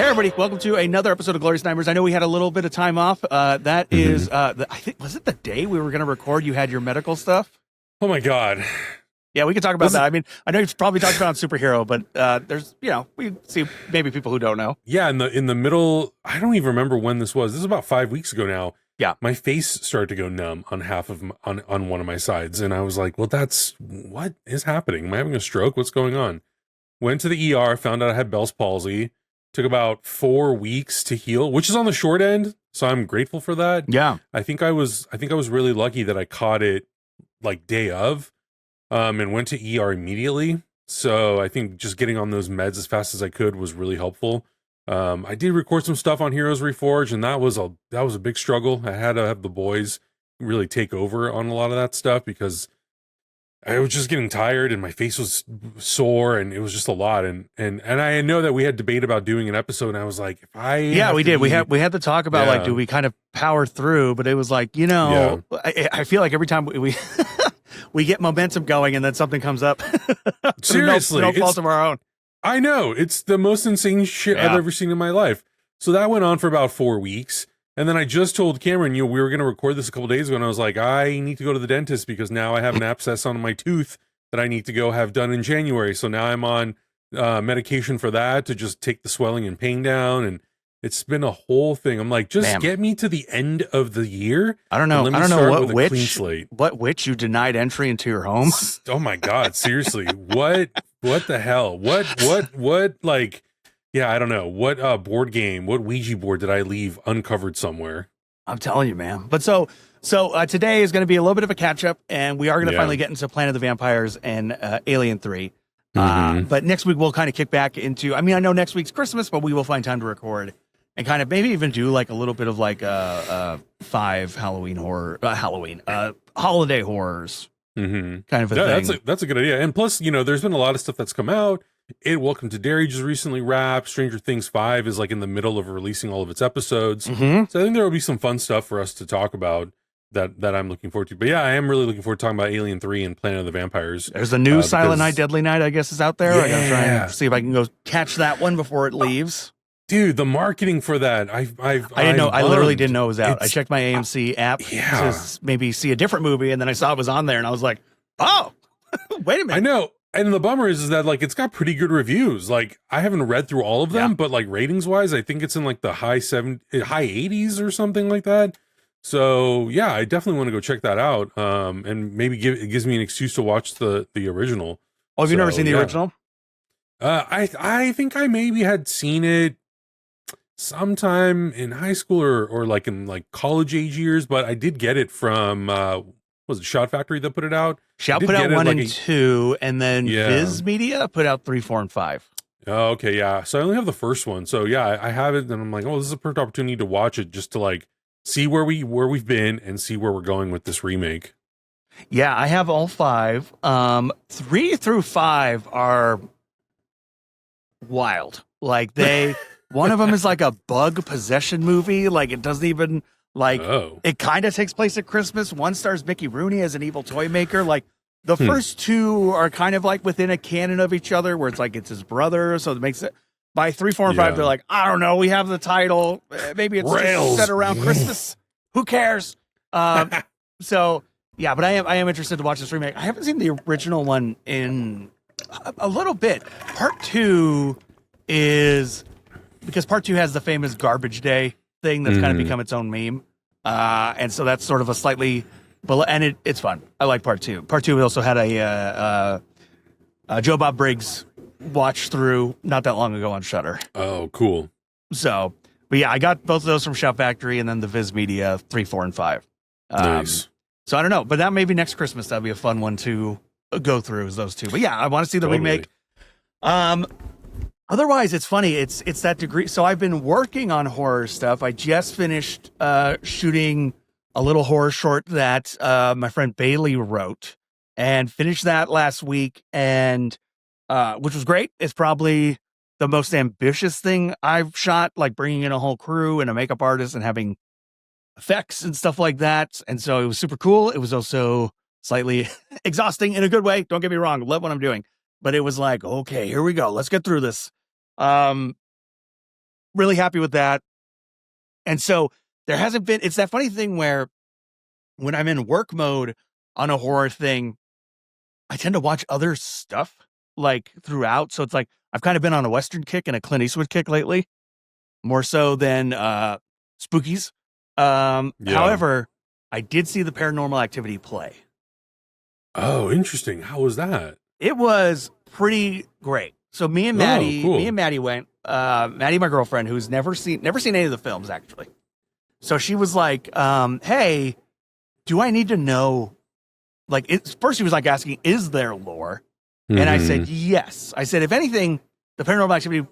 everybody, welcome to another episode of Glorious Nightmares. I know we had a little bit of time off. That is, I think, was it the day we were going to record? You had your medical stuff. Oh my God. Yeah, we can talk about that. I mean, I know you've probably talked about superhero, but there's, we see maybe people who don't know. Yeah, in the middle, I don't even remember when this was. This is about 5 weeks ago now. Yeah, my face started to go numb on on one of my sides, and I was like, "Well, what is happening? Am I having a stroke? What's going on?" Went to the ER, found out I had Bell's palsy. Took about 4 weeks to heal, which is on the short end. So I'm grateful for that. Yeah, I think I was really lucky that I caught it like day of. And went to ER immediately. So I think just getting on those meds as fast as I could was really helpful. I did record some stuff on Heroes Reforged, and that was a big struggle. I had to have the boys really take over on a lot of that stuff because I was just getting tired and my face was sore and it was just a lot. And I know that we had debate about doing an episode, and I was like, we did. We had to talk about like, do we kind of power through? But it was like, I feel like every time we we get momentum going and then something comes up. Seriously, no fault of our own. I know, it's the most insane shit I've ever seen in my life. So that went on for about 4 weeks. And then I just told Cameron, we were going to record this a couple days ago, and I was like, I need to go to the dentist because now I have an abscess on my tooth that I need to go have done in January. So now I'm on medication for that to just take the swelling and pain down. And it's been a whole thing. I'm like, just get me to the end of the year. I don't know what witch you denied entry into your home. Oh my God, seriously. What the hell? What like, yeah, I don't know. What board game, what Ouija board did I leave uncovered somewhere? I'm telling you, man. But so today is going to be a little bit of a catch up, and we are going to finally get into Planet of the Vampires and Alien³ But next week we'll kind of kick back into, I know next week's Christmas, but we will find time to record and kind of maybe even do like a little bit of like 5 holiday horrors kind of a thing. That's a good idea. And plus, there's been a lot of stuff that's come out. Welcome to Derry just recently wrapped. Stranger Things 5 is like in the middle of releasing all of its episodes. So I think there will be some fun stuff for us to talk about that I'm looking forward to. But yeah, I am really looking forward to talking about Alien³ and Planet of the Vampires. There's a new Silent Night, Deadly Night, I guess, is out there. Yeah. I gotta try and see if I can go catch that one before it leaves. Dude, the marketing for that, I didn't know. I literally didn't know it was out. I checked my AMC app to maybe see a different movie, and then I saw it was on there, and I was like, oh, wait a minute. I know. And the bummer is that like it's got pretty good reviews. Like I haven't read through all of them, but like ratings wise, I think it's in like the high 80s or something like that. So yeah, I definitely want to go check that out. And maybe it gives me an excuse to watch the original. Oh, have you never seen the original? I think I maybe had seen it sometime in high school or like in like college age years, but I did get it from was it Shout Factory that put it out? Shout put out 1 and 2, and then Viz Media put out 3, 4, and 5. Oh, okay, yeah. So I only have the first one. So yeah, I have it, and I'm like, oh, this is a perfect opportunity to watch it just to like see where we've been and see where we're going with this remake. Yeah, I have all 5. 3 through 5 are wild. Like one of them is like a bug possession movie. Like it doesn't even it kind of takes place at Christmas. One stars Mickey Rooney as an evil toy maker. Like the first 2 are kind of like within a canon of each other, where it's like it's his brother. So it makes it by 3, 4, and 5. They're like, I don't know. We have the title. Maybe it's just set around Christmas. Who cares? So yeah, but I am interested to watch this remake. I haven't seen the original one in a little bit. Part 2 is because Part 2 has the famous garbage day thing that's kind of become its own meme. And so that's sort of a slightly, and it's fun. I like Part 2. Part 2 also had a Joe Bob Briggs watch through not that long ago on Shudder. Oh, cool. So, but yeah, I got both of those from Shout Factory, and then the Viz Media 3, 4, and 5. Nice. So I don't know, but that may be next Christmas. That'd be a fun one to go through, is those 2. But yeah, I want to see the remake. Otherwise, it's funny. It's that degree. So I've been working on horror stuff. I just finished shooting a little horror short that my friend Bailey wrote, and finished that last week, and which was great. It's probably the most ambitious thing I've shot, like bringing in a whole crew and a makeup artist and having effects and stuff like that. And so it was super cool. It was also slightly exhausting in a good way. Don't get me wrong. Love what I'm doing. But it was like, okay, here we go. Let's get through this. We're really happy with that. And so there hasn't been, it's that funny thing where when I'm in work mode on a horror thing, I tend to watch other stuff like throughout. So it's like, I've kind of been on a Western kick and a Clint Eastwood kick lately, more so than spookies. However, I did see the Paranormal Activity play. Oh, interesting. How was that? It was pretty great. So me and Maddie went. Maddie, my girlfriend, who's never seen any of the films actually. So she was like, "Hey, do I need to know?" Like, first she was like asking, "Is there lore?" And I said, "Yes." I said, "If anything, the Paranormal Activity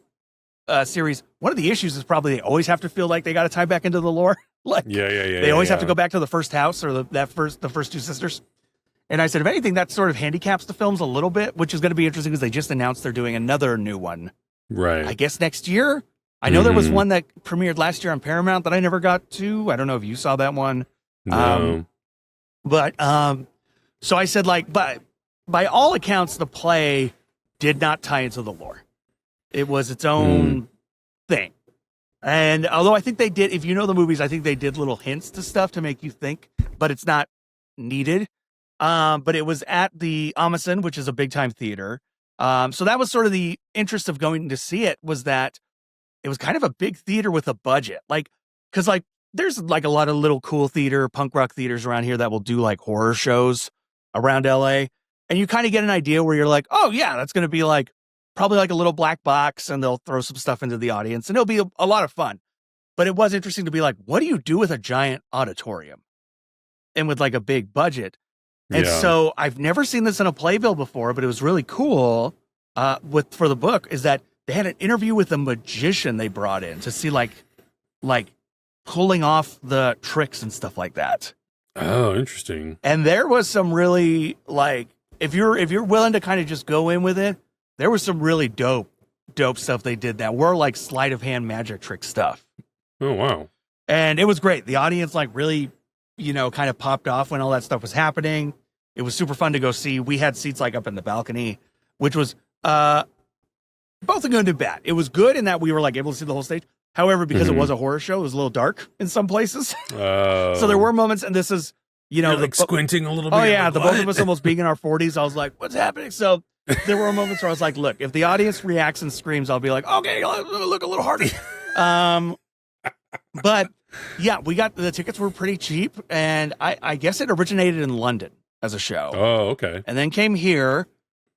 series, one of the issues is probably they always have to feel like they got to tie back into the lore. Like, they always have to go back to the first house or the first two sisters." And I said, if anything, that sort of handicaps the films a little bit, which is going to be interesting because they just announced they're doing another new one. Right. I guess next year. I know there was one that premiered last year on Paramount that I never got to. I don't know if you saw that one. No. So I said, like, but by all accounts, the play did not tie into the lore. It was its own thing. And although I think they did, if you know the movies, I think they did little hints to stuff to make you think, but it's not needed. But it was at the Amazon, which is a big time theater. So that was sort of the interest of going to see it, was that it was kind of a big theater with a budget. Like, cause like there's like a lot of little cool theater, punk rock theaters around here that will do like horror shows around LA. And you kind of get an idea where you're like, oh yeah, that's going to be like probably like a little black box and they'll throw some stuff into the audience and it'll be a lot of fun. But it was interesting to be like, what do you do with a giant auditorium and with like a big budget? And so I've never seen this in a playbill before, but it was really cool for the book is that they had an interview with a magician they brought in to see like pulling off the tricks and stuff like that. Oh, interesting. And there was some really like, if you're willing to kind of just go in with it, there was some really dope stuff they did that were like sleight of hand magic trick stuff. Oh, wow. And it was great. The audience like really, kind of popped off when all that stuff was happening. It was super fun to go see. We had seats like up in the balcony, which was both a good and bad. It was good in that we were like able to see the whole stage. However, because it was a horror show, it was a little dark in some places. So there were moments, and this is, you're like squinting a little bit. Oh yeah, like, the both of us almost being in our 40s. I was like, what's happening? So there were moments where I was like, look, if the audience reacts and screams, I'll be like, okay, look a little harder. But yeah, we got the tickets were pretty cheap, and I guess it originated in London as a show. Oh, okay. And then came here.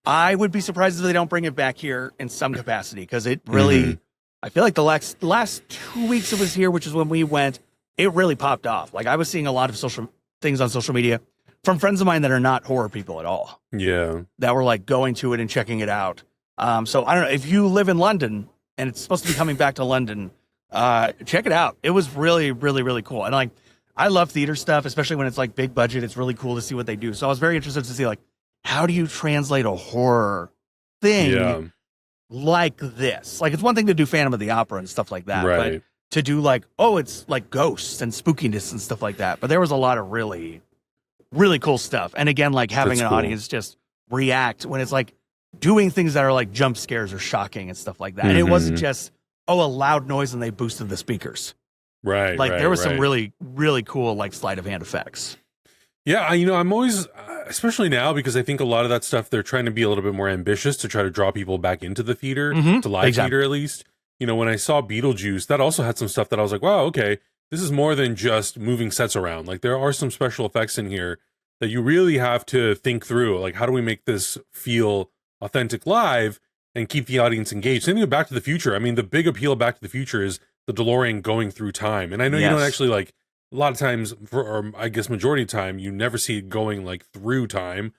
I would be surprised if they don't bring it back here in some capacity because it really, I feel like the last 2 weeks it was here, which is when we went, it really popped off. Like I was seeing a lot of social things on social media from friends of mine that are not horror people at all. Yeah. That were like going to it and checking it out. So I don't know if you live in London and it's supposed to be coming back to London, check it out. It was really, really, really cool. And like, I love theater stuff, especially when it's like big budget. It's really cool to see what they do. So I was very interested to see like, how do you translate a horror thing like this? Like it's one thing to do Phantom of the Opera and stuff like that, but to do like, oh, it's like ghosts and spookiness and stuff like that. But there was a lot of really, really cool stuff. And again, like having an audience just react when it's like doing things that are like jump scares or shocking and stuff like that. And it wasn't just, a loud noise and they boosted the speakers. Right. Like there was some really, really cool like sleight of hand effects. Yeah. I'm always, especially now, because I think a lot of that stuff, they're trying to be a little bit more ambitious to try to draw people back into the theater, to live theater at least. When I saw Beetlejuice, that also had some stuff that I was like, wow, okay, this is more than just moving sets around. Like there are some special effects in here that you really have to think through. Like, how do we make this feel authentic live and keep the audience engaged? Same thing with Back to the Future. I mean, the big appeal of Back to the Future is the DeLorean going through time. And I know you don't actually like, a lot of times, or I guess majority of the time, you never see it going like through time.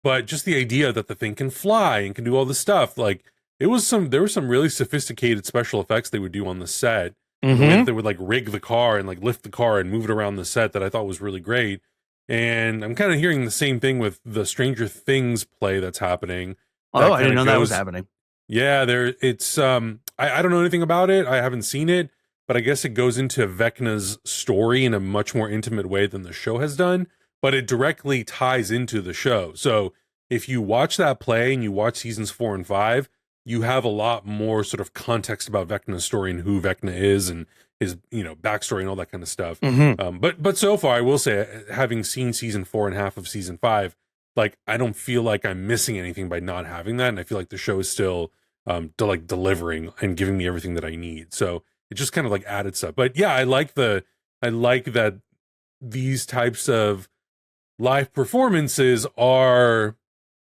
But just the idea that the thing can fly and can do all this stuff, like there were some really sophisticated special effects they would do on the set. They would like rig the car and like lift the car and move it around the set that I thought was really great. And I'm kind of hearing the same thing with the Stranger Things play that's happening. Oh, I didn't know that was happening. Yeah, it's I don't know anything about it. I haven't seen it, but I guess it goes into Vecna's story in a much more intimate way than the show has done, but it directly ties into the show. So if you watch that play and you watch seasons 4 and 5, you have a lot more sort of context about Vecna's story and who Vecna is and his, backstory and all that kind of stuff. But so far, I will say, having seen season 4 and half of season 5, like, I don't feel like I'm missing anything by not having that. And I feel like the show is still delivering and giving me everything that I need. So it just kind of like added stuff. But yeah, I like that these types of live performances are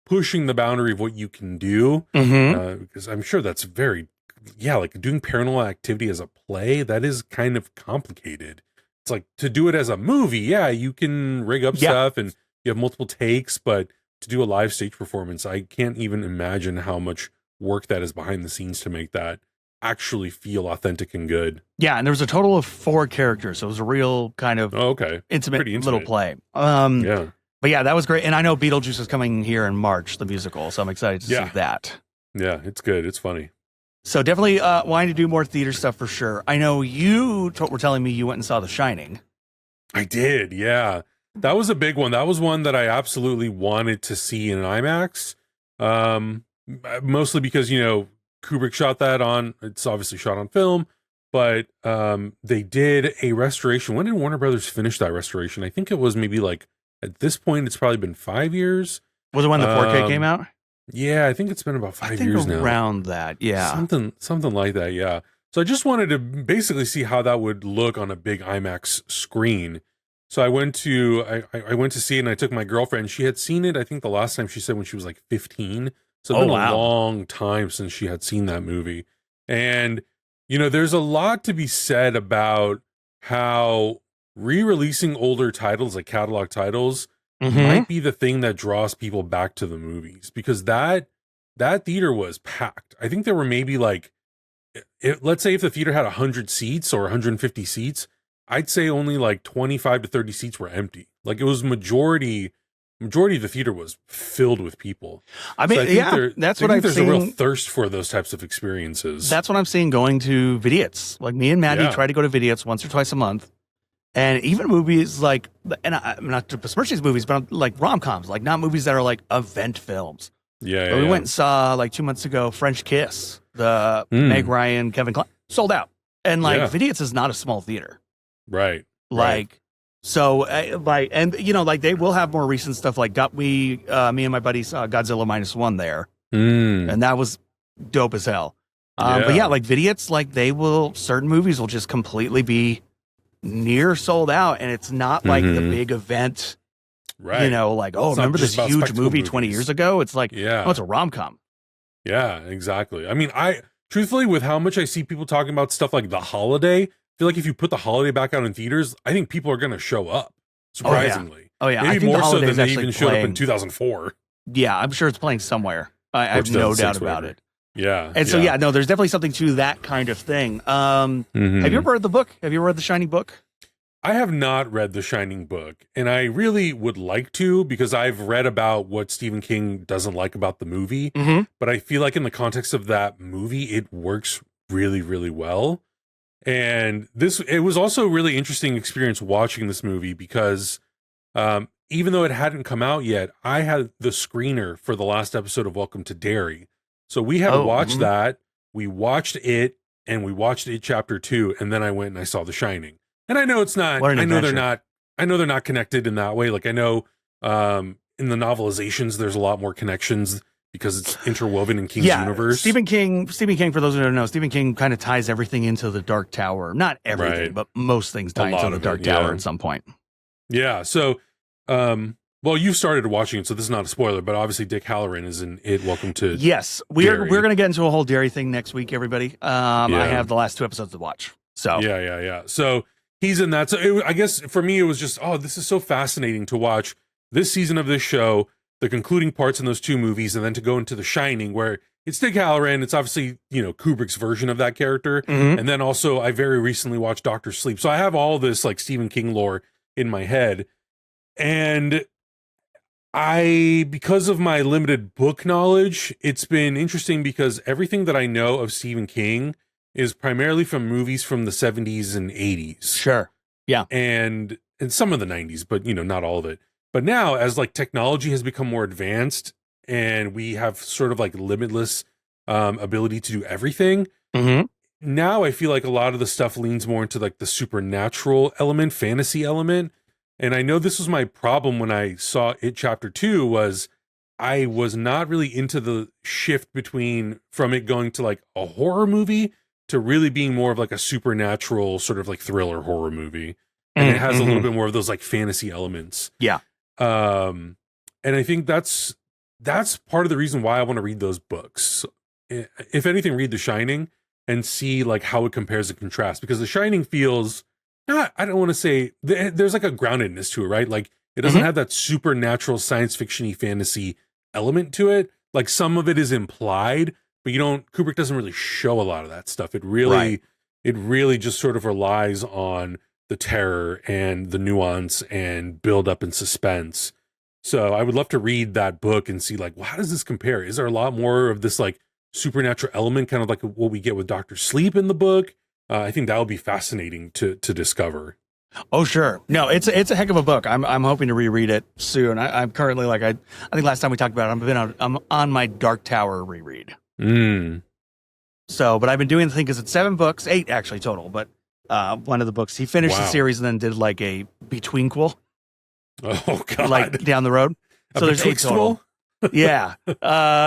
pushing the boundary of what you can do. Because I'm sure that's like doing Paranormal Activity as a play, that is kind of complicated. It's like, to do it as a movie, you can rig up stuff and you have multiple takes, but to do a live stage performance, I can't even imagine how much work that is behind the scenes to make that actually feel authentic and good. Yeah, and there was a total of 4 characters, so it was a real kind of intimate little play. But yeah, that was great. And I know Beetlejuice is coming here in March, the musical, so I'm excited to see that. Yeah, it's good. It's funny. So definitely wanting to do more theater stuff for sure. I know you were telling me you went and saw The Shining. I did, yeah. That was a big one. That was one that I absolutely wanted to see in IMAX. Mostly because, Kubrick shot that it's obviously shot on film, but they did a restoration. When did Warner Brothers finish that restoration? I think it was maybe like, at this point, it's probably been 5 years. Was it when the 4K came out? Yeah, I think it's been about 5 years now. Around that, yeah. Something like that, yeah. So I just wanted to basically see how that would look on a big IMAX screen. So I went to see it, and I took my girlfriend. She had seen it, I think the last time she said when she was like 15. So it's been a long time since she had seen that movie. And, there's a lot to be said about how re-releasing older titles, like catalog titles, might be the thing that draws people back to the movies, because that theater was packed. I think there were maybe like, let's say if the theater had 100 seats or 150 seats, I'd say only like 25 to 30 seats were empty. Like, it was majority of the theater was filled with people. I mean, that's what I've there's seen. a real thirst for those types of experiences. That's what I'm seeing going to Vidiots. Like, me and Maddie try to go to Vidiots once or twice a month. And even movies like, and I'm not to besmirch these movies, but like rom-coms, like not movies that are like event films. Yeah. We went and saw like 2 months ago, French Kiss, the Meg Ryan, Kevin Kline, sold out. And like Vidiots is not a small theater. Right. So and they will have more recent stuff. Like me and my buddy saw Godzilla -1 there. And that was dope as hell. But yeah, like Vidiots, like certain movies will just completely be near sold out, and it's not like the big event, like, remember this huge movie 20 years ago? It's like, it's a rom-com. Yeah, exactly. I mean, truthfully, with how much I see people talking about stuff like The Holiday, I feel like if you put The Holiday back out in theaters, I think people are going to show up, surprisingly. Maybe I think more so than they even showed up in 2004. Yeah, I'm sure it's playing somewhere. I have no doubt about it. Yeah. And so, there's definitely something to that kind of thing. Have you ever read the book? Have you read The Shining book? I have not read The Shining book, and I really would like to, because I've read about what Stephen King doesn't like about the movie, but I feel like in the context of that movie, it works really, really well. And it was also a really interesting experience watching this movie, because even though it hadn't come out yet, I had the screener for the last episode of Welcome to Derry. So we had watched that, we watched it, and we watched it chapter 2, and then I went and I saw The Shining. And I know it's not, I know they're not connected in that way. Like, I know in the novelizations, there's a lot more connections because it's interwoven in King's universe. Stephen King, for those who don't know, Stephen King kind of ties everything into the Dark Tower. Not everything, but most things tie into the Dark Tower at some point. Yeah. So, well, you started watching it, so this is not a spoiler, but obviously Dick Halloran is in it. Welcome to Yes, we're going to get into a whole Derry thing next week, everybody. I have the last 2 episodes to watch. So yeah. So he's in that. So I guess for me, it was just, this is so fascinating to watch this season of this show, the concluding parts in those 2 movies, and then to go into The Shining, where it's Dick Halloran. It's obviously, Kubrick's version of that character. And then also I very recently watched Dr. Sleep. So I have all this like Stephen King lore in my head. And because of my limited book knowledge, it's been interesting because everything that I know of Stephen King is primarily from movies from the 70s and 80s. Sure. Yeah. And some of the 90s, but not all of it. But now, as like technology has become more advanced and we have sort of like limitless ability to do everything. Now I feel like a lot of the stuff leans more into like the supernatural element, fantasy element. And I know this was my problem when I saw It Chapter 2 was I was not really into the shift from it going to like a horror movie to really being more of like a supernatural sort of like thriller horror movie. And it has a little bit more of those like fantasy elements. Yeah. And I think that's part of the reason why I want to read those books. If anything, read The Shining and see like how it compares and contrasts, because The Shining feels not, I don't want to say there's like a groundedness to it, right? Like it doesn't have that supernatural science fiction-y fantasy element to it. Like some of it is implied, but Kubrick doesn't really show a lot of that stuff. It really just sort of relies on the terror and the nuance and build up and suspense. So I would love to read that book and see like, well, how does this compare? Is there a lot more of this like supernatural element, kind of like what we get with Dr. Sleep in the book? I think that would be fascinating to discover. Oh, sure. No, it's a heck of a book. I'm hoping to reread it soon. I'm currently like, I think last time we talked about it, I'm on my Dark Tower reread. So, but I've been doing the thing because it's 7 books, 8 actually total, but one of the books, he finished the series and then did like a betweenquel. Oh God. Like down the road. So there's 8 total. Yeah.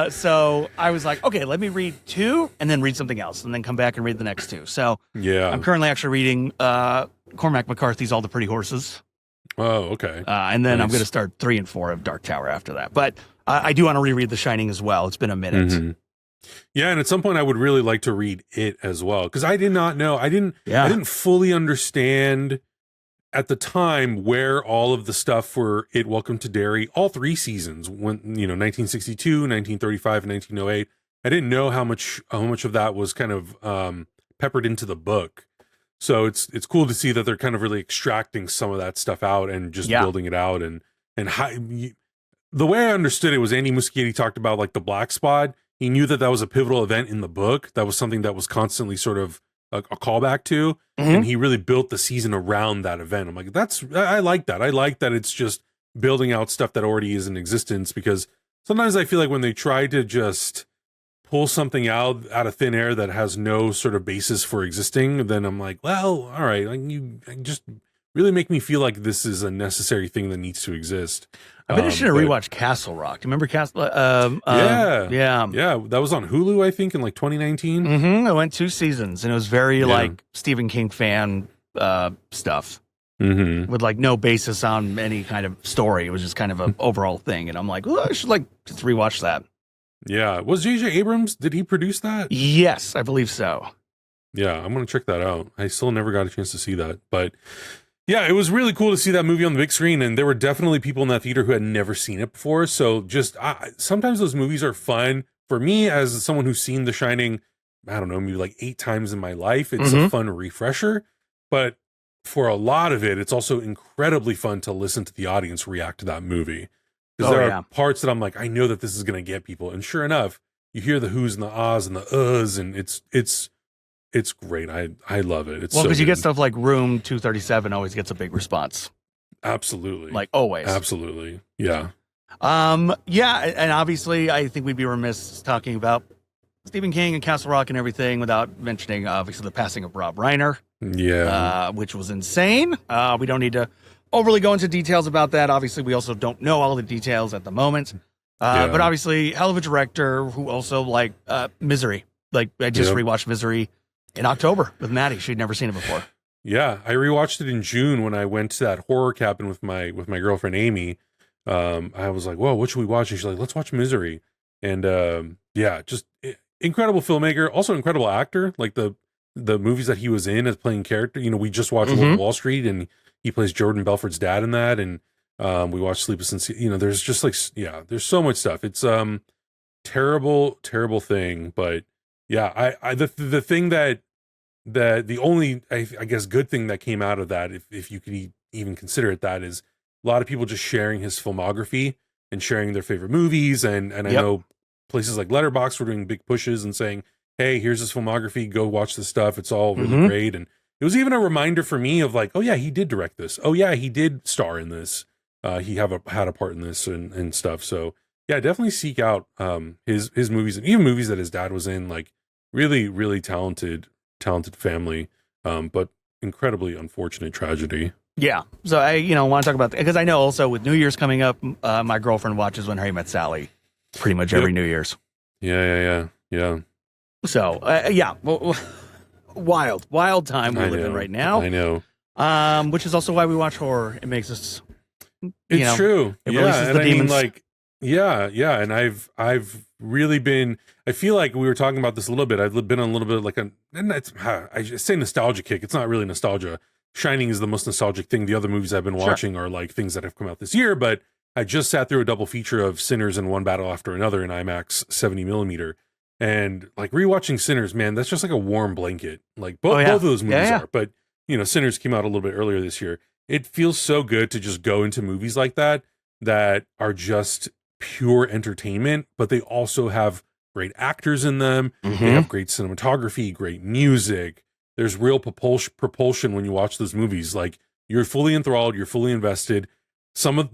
So I was like, okay, let me read 2 and then read something else and then come back and read the next 2. So yeah, I'm currently actually reading Cormac McCarthy's All the Pretty Horses. Oh, okay. And then I'm going to start 3 and 4 of Dark Tower after that. But I do want to reread The Shining as well. It's been a minute. Yeah, and at some point I would really like to read it as well, because I did not know. I didn't fully understand at the time where all of the stuff for It Welcome to Derry, all 3 seasons, when 1962, 1935, and 1908. I didn't know how much of that was kind of peppered into the book. So it's cool to see that they're kind of really extracting some of that stuff out and just building it out. And the way I understood it was Andy Muschietti talked about like the black spot. He knew that was a pivotal event in the book. That was something that was constantly sort of a callback to, and he really built the season around that event. I'm like, I like that. I like that it's just building out stuff that already is in existence, because sometimes I feel like when they try to just pull something out of thin air that has no sort of basis for existing, then I'm like, well, all right, like you just really make me feel like this is a necessary thing that needs to exist. I've been interested to rewatch Castle Rock. Do you remember Castle? Yeah. That was on Hulu, I think, in like 2019. I went 2 seasons, and it was very like Stephen King fan stuff with like no basis on any kind of story. It was just kind of an overall thing, and I'm like, well, I should like just rewatch that. Yeah, was J.J. Abrams? Did he produce that? Yes, I believe so. Yeah, I'm gonna check that out. I still never got a chance to see that, but. Yeah, it was really cool to see that movie on the big screen, and there were definitely people in that theater who had never seen it before. So just sometimes those movies are fun. For me, as someone who's seen The Shining, I don't know, maybe like 8 times in my life, it's a fun refresher. But for a lot of it, it's also incredibly fun to listen to the audience react to that movie. Because there are parts that I'm like, I know that this is going to get people. And sure enough, you hear the who's and the ahs and the uhs, and it's great. I love it. It's because you get stuff like Room 237 always gets a big response. Absolutely. Like always. Absolutely. Yeah. Yeah, and obviously I think we'd be remiss talking about Stephen King and Castle Rock and everything without mentioning obviously the passing of Rob Reiner. Yeah. Which was insane. We don't need to overly go into details about that. Obviously, we also don't know all the details at the moment. But obviously, hell of a director who also like Misery. Like I just rewatched Misery in October with Maddie. She'd never seen it before. Yeah, I rewatched it in June when I went to that horror cabin with my girlfriend Amy. I was like, "Whoa, what should we watch?" And she's like, "Let's watch Misery." And just incredible filmmaker, also incredible actor. Like the movies that he was in as playing character. We just watched Wolf of Wall Street, and he plays Jordan Belfort's dad in that. And we watched Sleepless in Seattle. There's just like there's so much stuff. It's terrible thing, but. Yeah, the thing that the only I guess good thing that came out of that, if you could even consider it that, is a lot of people just sharing his filmography and sharing their favorite movies, and I know places like Letterboxd were doing big pushes and saying, hey, here's his filmography, go watch this stuff, it's all really great. And it was even a reminder for me of like, oh yeah, he did direct this, oh yeah, he did star in this, he had a part in this and stuff. So yeah, definitely seek out his movies, and even movies that his dad was in. Like really, really talented family, but incredibly unfortunate tragedy. Yeah. So I, want to talk about because I know also with New Year's coming up, my girlfriend watches When Harry Met Sally pretty much every New Year's. Yeah. So yeah, well, wild time we live in right now. I know. Which is also why we watch horror. It makes us. It's true. It releases the demons. Yeah, and I've really been. I feel like we were talking about this a little bit. I've been on a little bit like and it's I say nostalgia kick. It's not really nostalgia. Shining is the most nostalgic thing. The other movies I've been watching are like things that have come out this year. But I just sat through a double feature of Sinners and One Battle After Another in IMAX 70 millimeter, and like rewatching Sinners, man, that's just like a warm blanket. Like both of those movies are, but Sinners came out a little bit earlier this year. It feels so good to just go into movies like that are just pure entertainment, but they also have great actors in them. They have great cinematography, great music. There's real propulsion when you watch those movies. Like you're fully enthralled, you're fully invested. Some of,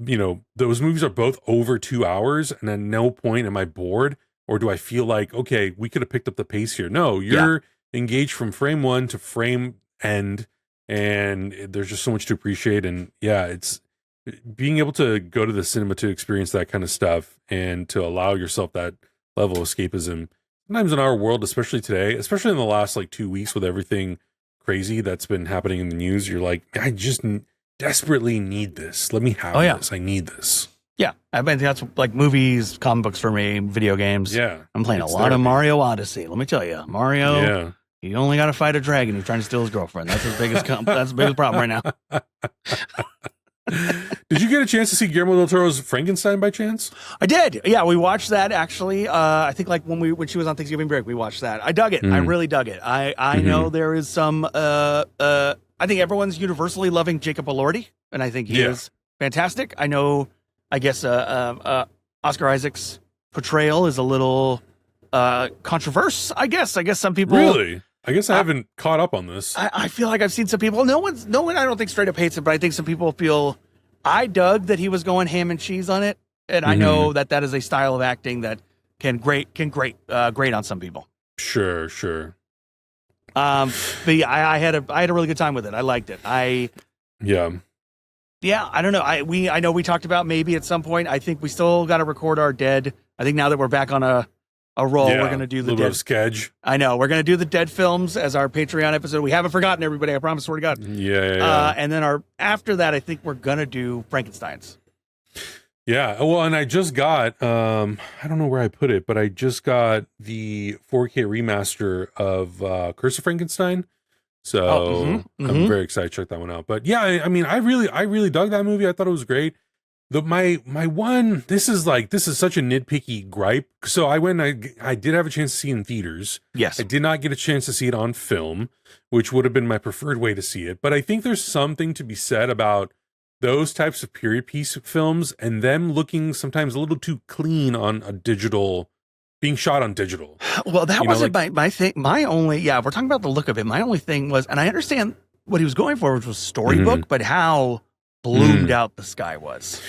those movies are both over 2 hours, and at no point am I bored or do I feel like, okay, we could have picked up the pace here. No, you're engaged from frame one to frame end, and there's just so much to appreciate. And yeah, it's being able to go to the cinema to experience that kind of stuff and to allow yourself that level of escapism. Sometimes in our world, especially today, especially in the last like 2 weeks with everything crazy that's been happening in the news, you're like, I just desperately need this. Let me have this. I need this. Yeah. I mean, that's like movies, comic books for me, video games. Yeah. I'm playing a lot of Mario Odyssey. Let me tell you, Mario, you only got to fight a dragon who's trying to steal his girlfriend. That's his biggest, that's the biggest problem right now. Did you get a chance to see Guillermo del Toro's Frankenstein by chance? I did. Yeah, we watched that actually. I think like when she was on Thanksgiving break, we watched that. I dug it. I really dug it. I know there is some. I think everyone's universally loving Jacob Elordi, and I think he is fantastic. I know. I guess Oscar Isaac's portrayal is a little controversial. I guess some people really. I guess I haven't caught up on this. I feel like I've seen some people. No one. I don't think straight up hates it, but I think some people feel. I dug that he was going ham and cheese on it, and I know that is a style of acting that can grate on some people. Sure. But yeah, I had a really good time with it. I liked it. I don't know. I know we talked about maybe at some point. I think we still got to record our Dead. I think now that we're back on a roll, we're going to do the Dead sketch. I know we're going to do the Dead films as our Patreon episode. We haven't forgotten, everybody. I promise. Swear to God. Yeah. And then after that, I think we're going to do Frankenstein's. Yeah. Well, and I just got I don't know where I put it, but I just got the 4K remaster of Curse of Frankenstein. So I'm very excited to check that one out. But yeah, I mean, I really dug that movie. I thought it was great. My one, this is such a nitpicky gripe. So I did have a chance to see it in theaters. Yes. I did not get a chance to see it on film, which would have been my preferred way to see it. But I think there's something to be said about those types of period piece films and them looking sometimes a little too clean on a digital, being shot on digital. Well, that wasn't my thing. My only, if we're talking about the look of it, my only thing was, and I understand what he was going for, which was storybook, but how bloomed out the sky was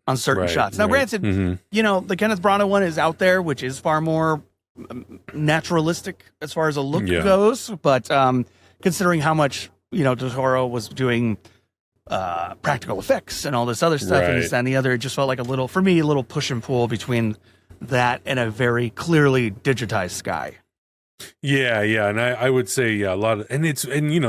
on certain shots. Now, granted, the Kenneth Branagh one is out there, which is far more naturalistic as far as a look goes. But considering how much Del Toro was doing practical effects and all this other stuff, and this and the other, it just felt like a little push and pull between that and a very clearly digitized sky. Yeah, and I would say a lot of, and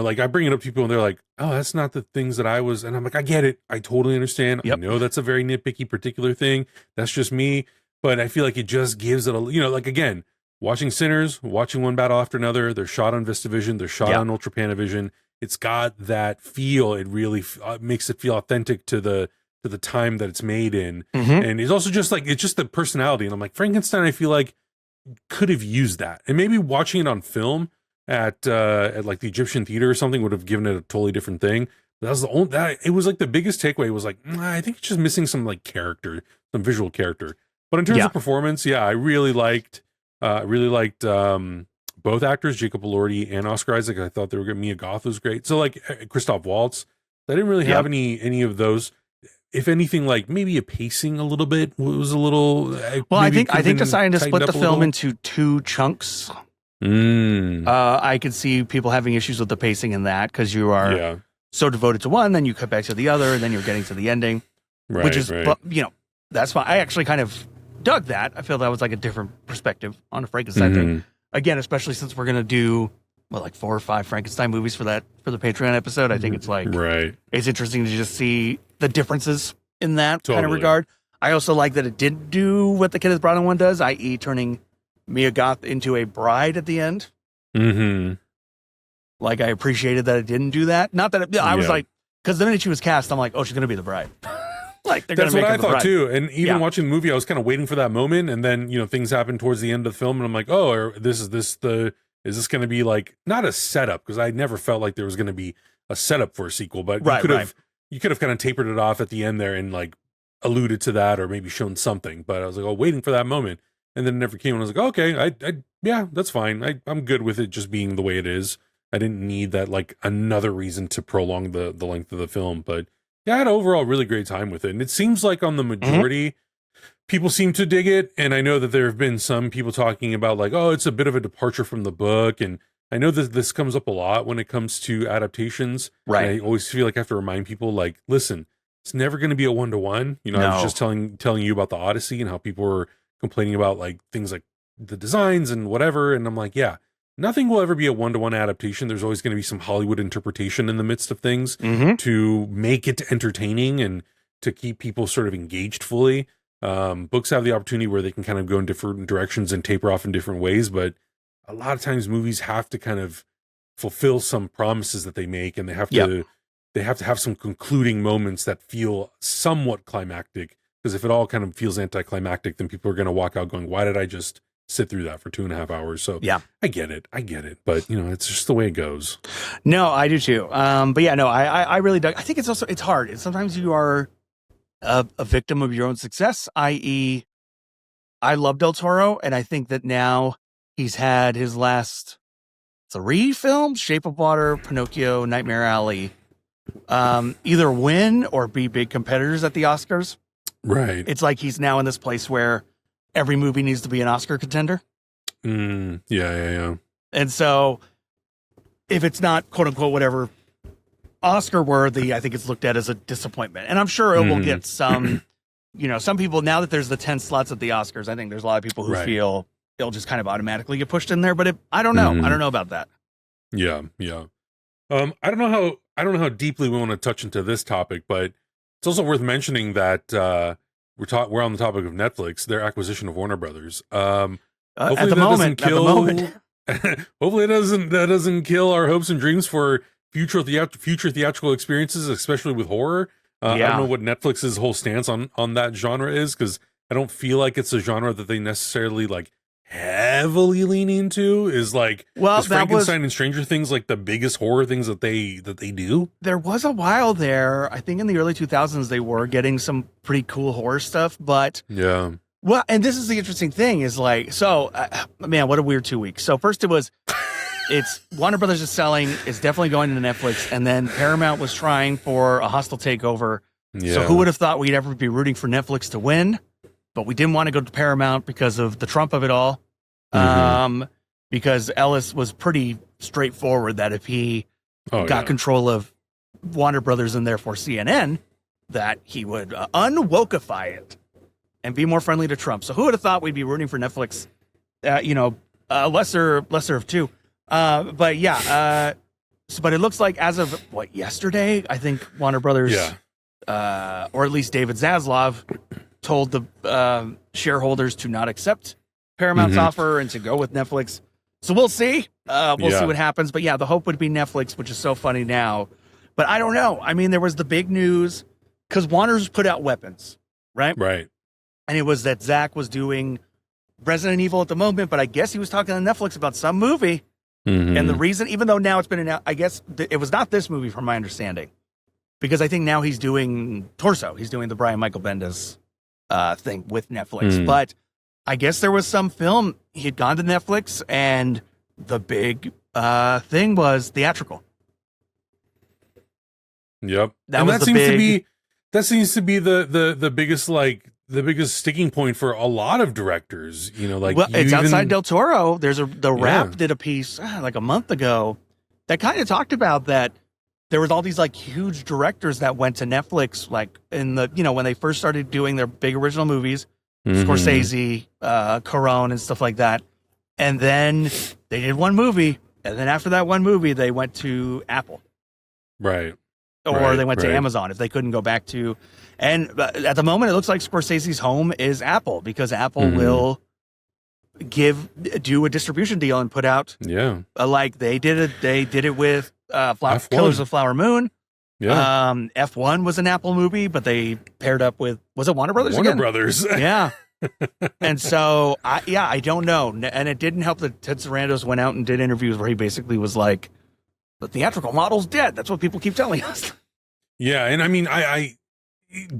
like I bring it up to people and they're like, oh, that's not the things that I was, and I'm like, I get it, I totally understand. I know that's a very nitpicky particular thing. That's just me, but I feel like it just gives it a, like again, watching Sinners, watching One Battle After Another, they're shot on VistaVision, they're shot on Ultra Panavision. It's got that feel. It really makes it feel authentic to the time that it's made in, and it's also just like it's just the personality. And I'm like, Frankenstein, I feel like could have used that, and maybe watching it on film at like the Egyptian theater or something would have given it a totally different thing. But that was the only it was like the biggest takeaway was like, I think it's just missing some like character, some visual character. But in terms of performance, I really liked both actors, Jacob Elordi and Oscar Isaac. I thought they were good. Mia Goth was great. So like Christoph Waltz, I didn't really have any of those. if anything, like maybe a pacing a little bit was a little. Well, I think deciding to split the film into 2 chunks. I could see people having issues with the pacing in that because you are so devoted to one, then you cut back to the other, and then you're getting to the ending, which is that's why I actually kind of dug that. I feel that was like a different perspective on a Frankenstein thing. Again, especially since we're gonna do like 4 or 5 Frankenstein movies for the Patreon episode. I think it's like it's interesting to just see the differences in that kind of regard. I also like that it didn't do what the Kenneth Branagh one does, i.e., turning Mia Goth into a bride at the end. Like, I appreciated that it didn't do that. Not that I was like, because the minute she was cast, I'm like, oh, she's gonna be the bride. Like, they're that's gonna what make I thought too. And even watching the movie, I was kind of waiting for that moment, and then things happen towards the end of the film, and I'm like, oh, is this going to be like not a setup? Because I never felt like there was going to be a setup for a sequel, but you could have kind of tapered it off at the end there and like alluded to that or maybe shown something. But I was like, oh, waiting for that moment, and then it never came. And I was like, okay, yeah, that's fine. I'm good with it just being the way it is. I didn't need that like another reason to prolong the length of the film. But yeah, I had an overall really great time with it, and it seems like on the majority. People seem to dig it, and I know that there have been some people talking about like, oh, it's a bit of a departure from the book, and I know that this comes up a lot when it comes to adaptations. Right. And I always feel like I have to remind people, like, listen, it's never going to be a 1-to-1. I was just telling you about the Odyssey and how people were complaining about like things like the designs and whatever, and I'm like, yeah, nothing will ever be a 1-to-1 adaptation. There's always going to be some Hollywood interpretation in the midst of things to make it entertaining and to keep people sort of engaged fully. Books have the opportunity where they can kind of go in different directions and taper off in different ways, but a lot of times movies have to kind of fulfill some promises that they make, and they have to have some concluding moments that feel somewhat climactic, because if it all kind of feels anticlimactic, then people are going to walk out going, why did I just sit through that for 2.5 hours? So I get it, but it's just the way it goes. No, I do too. But yeah, no, I really dug. I think it's hard. Sometimes you are a victim of your own success, i.e., I love Del Toro, and I think that now he's had his last 3 films, Shape of Water, Pinocchio, Nightmare Alley, either win or be big competitors at the Oscars. Right. It's like he's now in this place where every movie needs to be an Oscar contender. Yeah. And so if it's not, quote unquote, whatever, Oscar worthy, I think it's looked at as a disappointment. And I'm sure it will get some, some people, now that there's the 10 slots at the Oscars, I think there's a lot of people who feel it'll just kind of automatically get pushed in there. But I don't know. I don't know about that. Yeah. I don't know how deeply we want to touch into this topic, but it's also worth mentioning that we're on the topic of Netflix, their acquisition of Warner Brothers. Hopefully at the moment. Hopefully that doesn't kill our hopes and dreams for future theatrical experiences, especially with horror. I don't know what Netflix's whole stance on that genre is, because I don't feel like it's a genre that they necessarily like heavily lean into. Is like, is Frankenstein and Stranger Things like the biggest horror things that they do? There was a while there, I think in the early 2000s, they were getting some pretty cool horror stuff, but well, and this is the interesting thing is like, so man, what a weird 2 weeks. So first it's Warner Brothers is selling, it's definitely going to Netflix, and then Paramount was trying for a hostile takeover. So who would have thought we'd ever be rooting for Netflix to win? But we didn't want to go to Paramount because of the Trump of it all. Because Ellis was pretty straightforward that if he got control of Warner Brothers and therefore CNN, that he would unwokify it and be more friendly to Trump. So who would have thought we'd be rooting for Netflix? Lesser of two. But yeah, but it looks like as of yesterday, I think Warner Brothers, or at least David Zaslav, told the shareholders to not accept Paramount's offer and to go with Netflix. So we'll see. We'll see what happens. But yeah, the hope would be Netflix, which is so funny now. But I don't know. I mean, there was the big news because Warner's put out Weapons, right? Right. And it was that Zach was doing Resident Evil at the moment, but I guess he was talking to Netflix about some movie. And the reason, even though now it's been announced, I guess it was not this movie from my understanding, because I think now he's doing Torso. He's doing the Brian Michael Bendis thing with Netflix. But I guess there was some film, he had gone to Netflix, and the big thing was theatrical. Yep. That seems to be that seems to be the biggest, like, the biggest sticking point for a lot of directors, you know, like, well, it's outside Del Toro. The Wrap did a piece like a month ago that kind of talked about that there was all these like huge directors that went to Netflix, like in the, you know, when they first started doing their big original movies, Scorsese, Cuarón and stuff like that. And then they did one movie. And then after that one movie, they went to Apple. Right. Or they went to Amazon if they couldn't go back to. And at the moment, it looks like Scorsese's home is Apple, because Apple will do a distribution deal and put out. Yeah. Like they did it with Killers of Flower Moon. Yeah. F1 was an Apple movie, but they paired up with, was it Warner Brothers? Warner Brothers. Yeah. And so, I don't know. And it didn't help that Ted Sarandos went out and did interviews where he basically was like, the theatrical model's dead. That's what people keep telling us. Yeah. And I mean,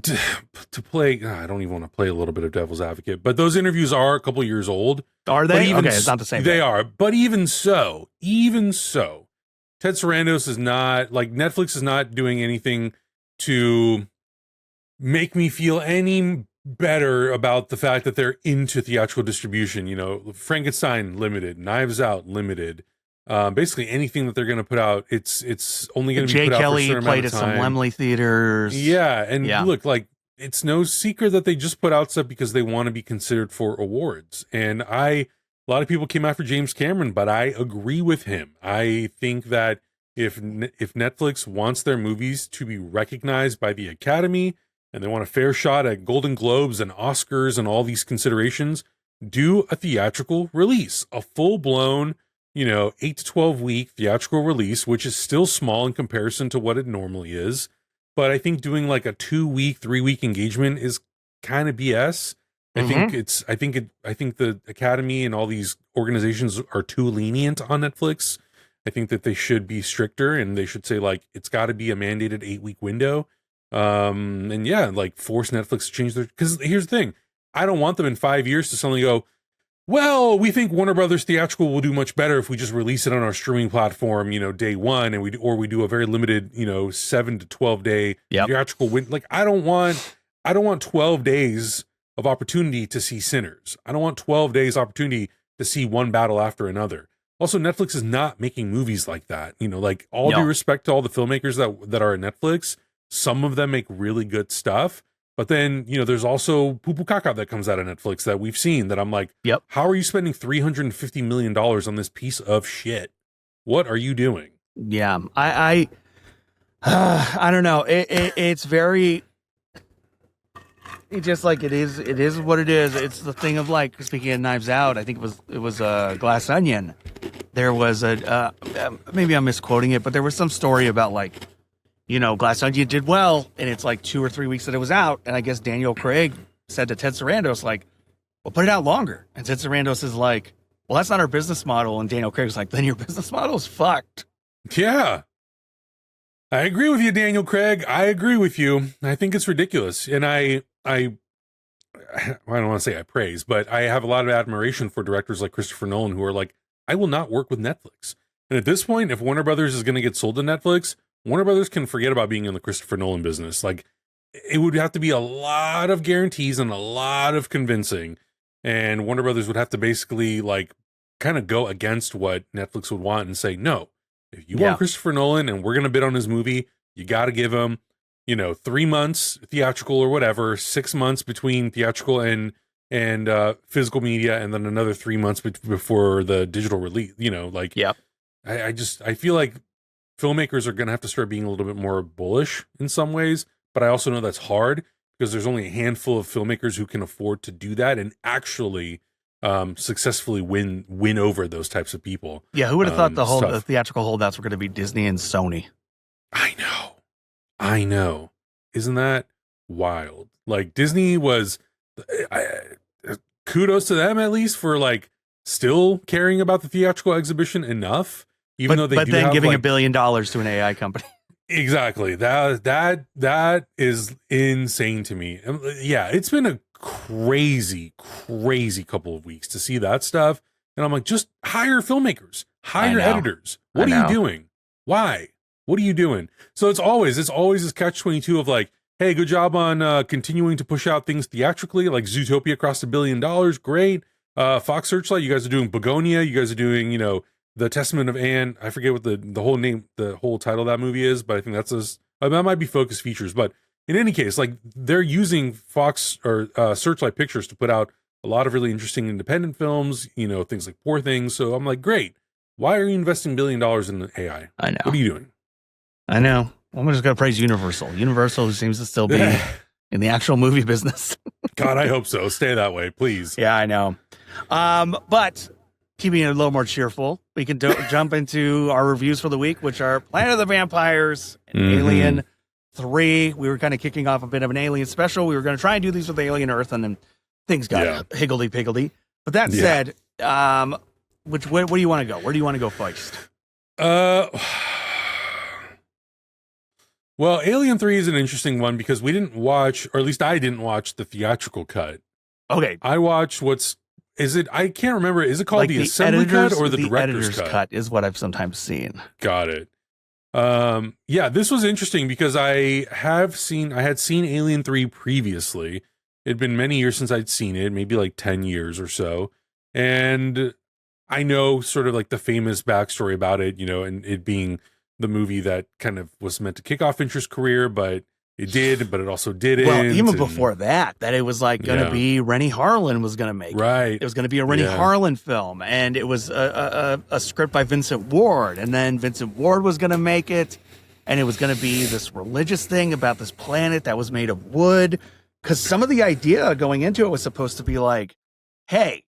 to play, I don't even want to play a little bit of devil's advocate, but those interviews are a couple years old. Are they? Okay, it's not the same. They are. But even so, Ted Sarandos is not, like, Netflix is not doing anything to make me feel any better about the fact that they're into theatrical distribution. You know, Frankenstein limited, Knives Out limited, basically anything that they're going to put out, it's only going to be put out for a certain amount of time. Jay Kelly played at some Laemmle theaters. Yeah, and look, like, it's no secret that they just put out stuff because they want to be considered for awards. And a lot of people came after James Cameron, but I agree with him. I think that if Netflix wants their movies to be recognized by the Academy and they want a fair shot at Golden Globes and Oscars and all these considerations, do a theatrical release, a full-blown, 8 to 12 week theatrical release, which is still small in comparison to what it normally is. But I think doing like a 2-week, 3-week engagement is kind of BS. I think the Academy and all these organizations are too lenient on Netflix. I think that they should be stricter, and they should say, like, it's got to be a mandated 8-week window. And yeah, like, force Netflix to change their, because here's the thing. I don't want them in 5 years to suddenly go, well, we think Warner Brothers theatrical will do much better if we just release it on our streaming platform, day one, and we do a very limited, 7 to 12 day theatrical win. Like, I don't want 12 days of opportunity to see Sinners. I don't want 12 days opportunity to see one battle after another. Also, Netflix is not making movies like that. Like, all due respect to all the filmmakers that are at Netflix, some of them make really good stuff. But then, there's also poo poo caca that comes out of Netflix that we've seen that I'm like, how are you spending $350 million on this piece of shit? What are you doing? Yeah, I don't know. It's very, it's just like, it is what it is. It's the thing of, like, speaking of Knives Out, I think it was Glass Onion. There was maybe I'm misquoting it, but there was some story about, like, Glass Onion did well, and it's like 2 or 3 weeks that it was out. And I guess Daniel Craig said to Ted Sarandos, like, well, put it out longer. And Ted Sarandos is like, well, that's not our business model. And Daniel Craig's like, then your business model is fucked. Yeah. I agree with you, Daniel Craig. I agree with you. I think it's ridiculous. And I don't want to say I praise, but I have a lot of admiration for directors like Christopher Nolan who are like, I will not work with Netflix. And at this point, if Warner Brothers is going to get sold to Netflix, Warner Brothers can forget about being in the Christopher Nolan business. Like, it would have to be a lot of guarantees and a lot of convincing. And Warner Brothers would have to basically, like, kind of go against what Netflix would want and say, no, if you want Christopher Nolan and we're going to bid on his movie, you got to give him, 3 months theatrical or whatever, 6 months between theatrical and physical media, and then another 3 months before the digital release, I feel like filmmakers are going to have to start being a little bit more bullish in some ways, but I also know that's hard because there's only a handful of filmmakers who can afford to do that and actually successfully win over those types of people. Yeah, who would have thought the theatrical holdouts were going to be Disney and Sony? I know. Isn't that wild? Like, Disney was, kudos to them at least for, like, still caring about the theatrical exhibition enough. But then giving $1 billion to an AI company. Exactly. That is insane to me. Yeah, it's been a crazy couple of weeks to see that stuff. And I'm like, just hire filmmakers, hire editors. What are you doing? Why? What are you doing? So it's always this catch-22 of, like, hey, good job on continuing to push out things theatrically, like Zootopia crossed $1 billion. Great. Fox Searchlight, you guys are doing Begonia. You guys are doing, The Testament of Anne. I forget what the whole name, the whole title of that movie is, but I think that might be Focus Features. But in any case, like, they're using Fox or Searchlight Pictures to put out a lot of really interesting independent films, things like Poor Things. So I'm like, great. Why are you investing $1 billion in AI? I know. What are you doing? I know. I'm just going to praise Universal. Universal seems to still be in the actual movie business. God, I hope so. Stay that way, please. Yeah, I know. But keeping it a little more cheerful, we can jump into our reviews for the week, which are Planet of the Vampires and Alien 3. We were kind of kicking off a bit of an Alien special. We were going to try and do these with Alien Earth, and then things got higgledy-piggledy. But that said, where do you want to go? Where do you want to go first? Well, Alien 3 is an interesting one because we didn't watch, or at least I didn't watch, the theatrical cut. Okay. I watched I can't remember. Is it called like the assembly cut or the director's cut? Is what I've sometimes seen. Got it. Yeah, this was interesting because I had seen Alien 3 previously. It'd been many years since I'd seen it, maybe like 10 years or so. And I know sort of like the famous backstory about it, and it being the movie that kind of was meant to kick off Fincher's career, but it did, but it also didn't. Well, even before that it was like going to be Rennie Harlan was going to make it. Right. It was going to be a Rennie Harlan film, and it was a script by Vincent Ward, and then Vincent Ward was going to make it, and it was going to be this religious thing about this planet that was made of wood, because some of the idea going into it was supposed to be like, hey,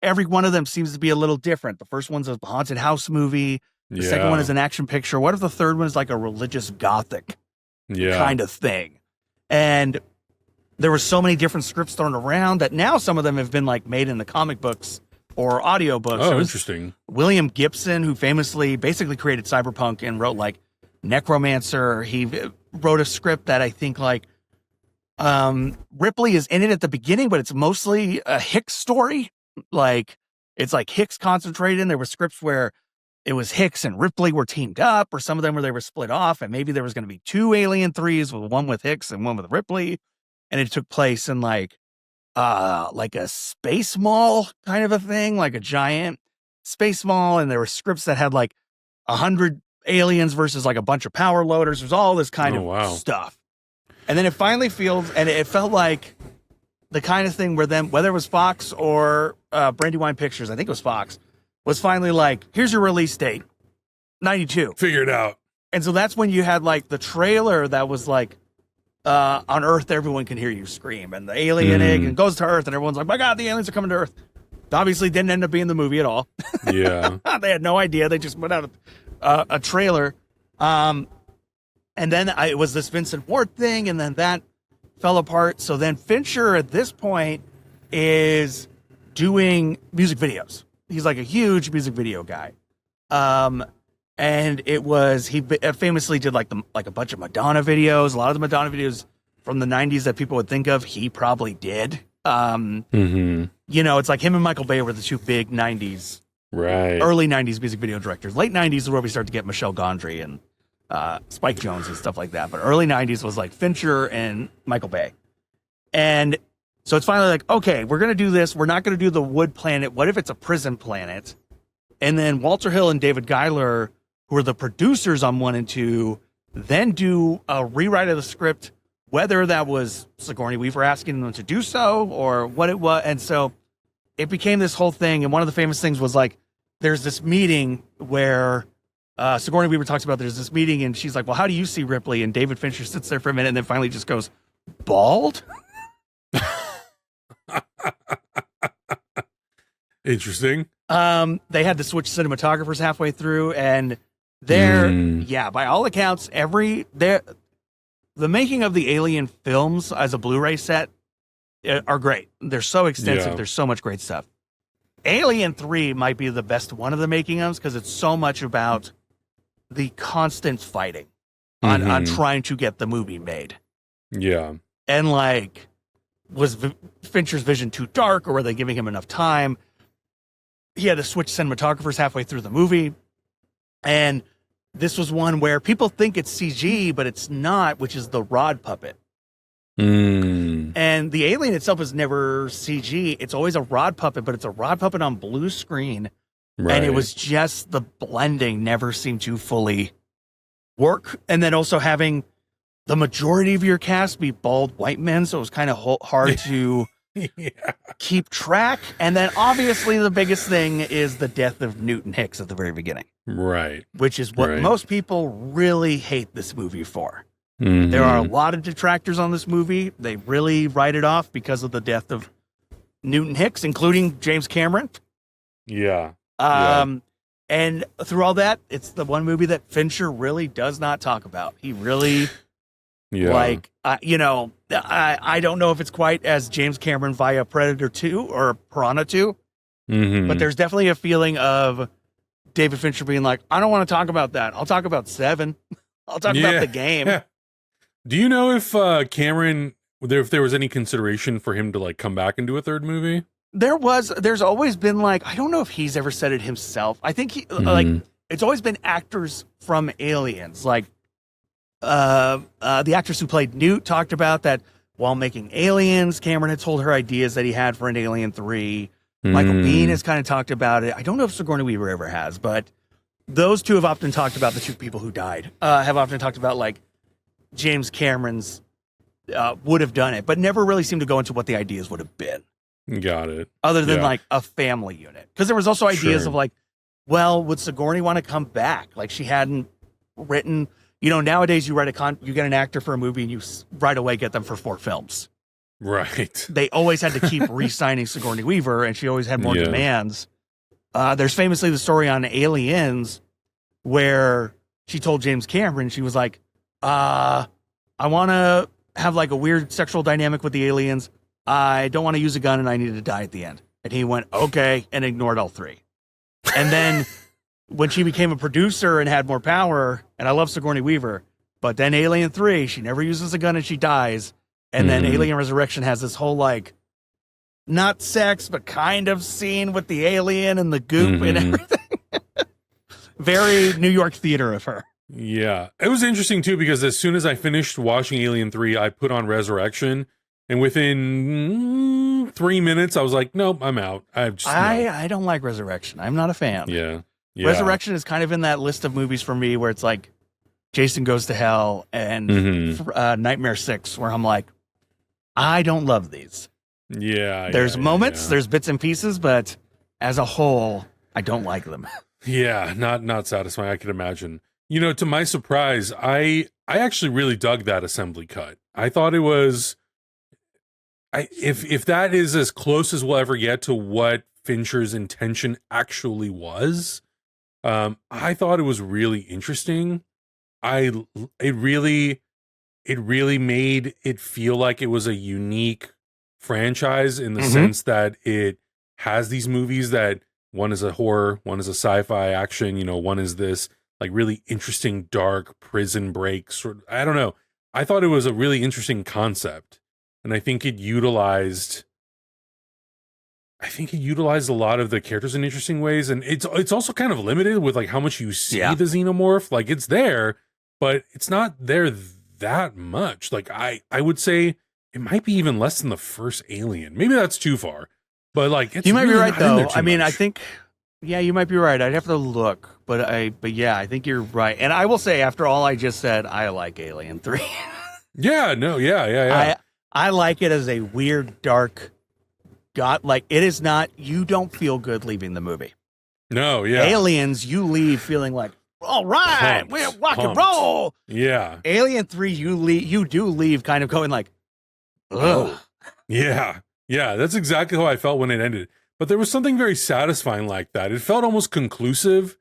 every one of them seems to be a little different. The first one's a haunted house movie. The second one is an action picture. What if the third one is like a religious gothic kind of thing? And there were so many different scripts thrown around that now some of them have been like made into comic books or audiobooks. Oh, interesting. William Gibson, who famously basically created Cyberpunk and wrote like Necromancer. He wrote a script that I think like Ripley is in it at the beginning, but it's mostly a Hicks story. Like it's like Hicks concentrated in. There were scripts where it was Hicks and Ripley were teamed up, or some of them where they were split off, and maybe there was going to be 2 Alien 3s, with one with Hicks and one with Ripley, and it took place in like a space mall kind of a thing, like a giant space mall, and there were scripts that had like 100 aliens versus like a bunch of power loaders. There's all this kind of stuff, and then it finally it felt like the kind of thing where whether it was Fox or Brandywine Pictures, I think it was Fox, was finally like, here's your release date, 92. Figure it out. And so that's when you had like the trailer that was like, on Earth, everyone can hear you scream. And the alien egg goes to Earth and everyone's like, my God, the aliens are coming to Earth. It obviously didn't end up being the movie at all. Yeah. They had no idea. They just put out a trailer. And then it was this Vincent Ward thing. And then that fell apart. So then Fincher at this point is doing music videos. He's like a huge music video guy. And it was, he famously did like a bunch of Madonna videos. A lot of the Madonna videos from the 90s that people would think of, he probably did. It's like him and Michael Bay were the two big 90s, early 90s music video directors. Late 90s is where we start to get Michel Gondry and Spike Jonze and stuff like that. But early 90s was like Fincher and Michael Bay. And so it's finally like, okay, we're going to do this. We're not going to do the wood planet. What if it's a prison planet? And then Walter Hill and David Giler, who are the producers on 1 and 2, then do a rewrite of the script, whether that was Sigourney Weaver asking them to do so or what it was. And so it became this whole thing. And one of the famous things was like, there's this meeting where Sigourney Weaver talks about there's this meeting and she's like, well, how do you see Ripley? And David Fincher sits there for a minute and then finally just goes, bald? Interesting. They had to switch cinematographers halfway through, and by all accounts, the making of the Alien films as a Blu-ray set are great. They're so extensive. Yeah. There's so much great stuff. Alien 3 might be the best one of the making ofs because it's so much about the constant fighting on trying to get the movie made. Yeah. And like, was Fincher's vision too dark, or were they giving him enough time? He had to switch cinematographers halfway through the movie. And this was one where people think it's CG, but it's not, which is the rod puppet. And the alien itself is never CG. It's always a rod puppet, but it's a rod puppet on blue screen. Right. And it was just the blending never seemed to fully work. And then also having the majority of your cast be bald white men, so it was kind of hard to keep track. And then obviously the biggest thing is the death of Newton Hicks at the very beginning. Right. Which is what most people really hate this movie for. There are a lot of detractors on this movie. They really write it off because of the death of Newton Hicks, including James Cameron. Yeah. And through all that, it's the one movie that Fincher really does not talk about. He really, I don't know if it's quite as James Cameron via Predator 2 or Piranha 2, but there's definitely a feeling of David Fincher being like, I don't want to talk about that. I'll talk about Seven. I'll talk about the game. Yeah. Do you know if Cameron, if there was any consideration for him to like come back and do a third movie? There's always been like, I don't know if he's ever said it himself. I think he it's always been actors from Aliens. Like the actress who played Newt talked about that while making Aliens. Cameron had told her ideas that he had for an Alien 3. Michael Biehn has kind of talked about it. I don't know if Sigourney Weaver ever has, but those two have often talked about, the two people who died, have often talked about like James Cameron's would have done it, but never really seemed to go into what the ideas would have been. Got it. Other than like a family unit. Because there was also ideas of like, well, would Sigourney want to come back? Like she hadn't written, nowadays you you get an actor for a movie and you right away get them for 4 films. Right. They always had to keep re-signing Sigourney Weaver, and she always had more demands. There's famously the story on Aliens where she told James Cameron, she was like, I want to have like a weird sexual dynamic with the aliens. I don't want to use a gun and I need to die at the end. And he went, okay, and ignored all 3. And then when she became a producer and had more power, and I love Sigourney Weaver, but then Alien 3, she never uses a gun and she dies. And then Alien Resurrection has this whole like, not sex, but kind of scene with the alien and the goop and everything. Very New York theater of her. Yeah. It was interesting too, because as soon as I finished watching Alien 3, I put on Resurrection. And within 3 minutes, I was like, nope, I'm out. I don't like Resurrection. I'm not a fan. Yeah. Resurrection is kind of in that list of movies for me where it's like Jason Goes to Hell and Nightmare 6, where I'm like, I don't love these. Yeah. There's moments, there's bits and pieces, but as a whole, I don't like them. Yeah, not satisfying, I can imagine. To my surprise, I actually really dug that assembly cut. I thought it was... If that is as close as we'll ever get to what Fincher's intention actually was, I thought it was really interesting. It really made it feel like it was a unique franchise in the sense that it has these movies that one is a horror, one is a sci-fi action, one is this like really interesting dark prison break sort of, I don't know. I thought it was a really interesting concept. And I think it utilized a lot of the characters in interesting ways. And it's also kind of limited with like how much you see the xenomorph. Like it's there, but it's not there that much. Like I would say it might be even less than the first Alien. Maybe that's too far. But like it's you might really be right though. I mean, much. I think you might be right. I'd have to look. But yeah, I think you're right. And I will say, after all I just said, I like Alien 3. Yeah, no, yeah. I like it as a weird, dark, it is not, you don't feel good leaving the movie. No, yeah. Aliens, you leave feeling like, all right, we're rock and roll. Yeah. Alien 3, you do leave kind of going like, ugh. Yeah. Yeah, that's exactly how I felt when it ended. But there was something very satisfying like that. It felt almost conclusive.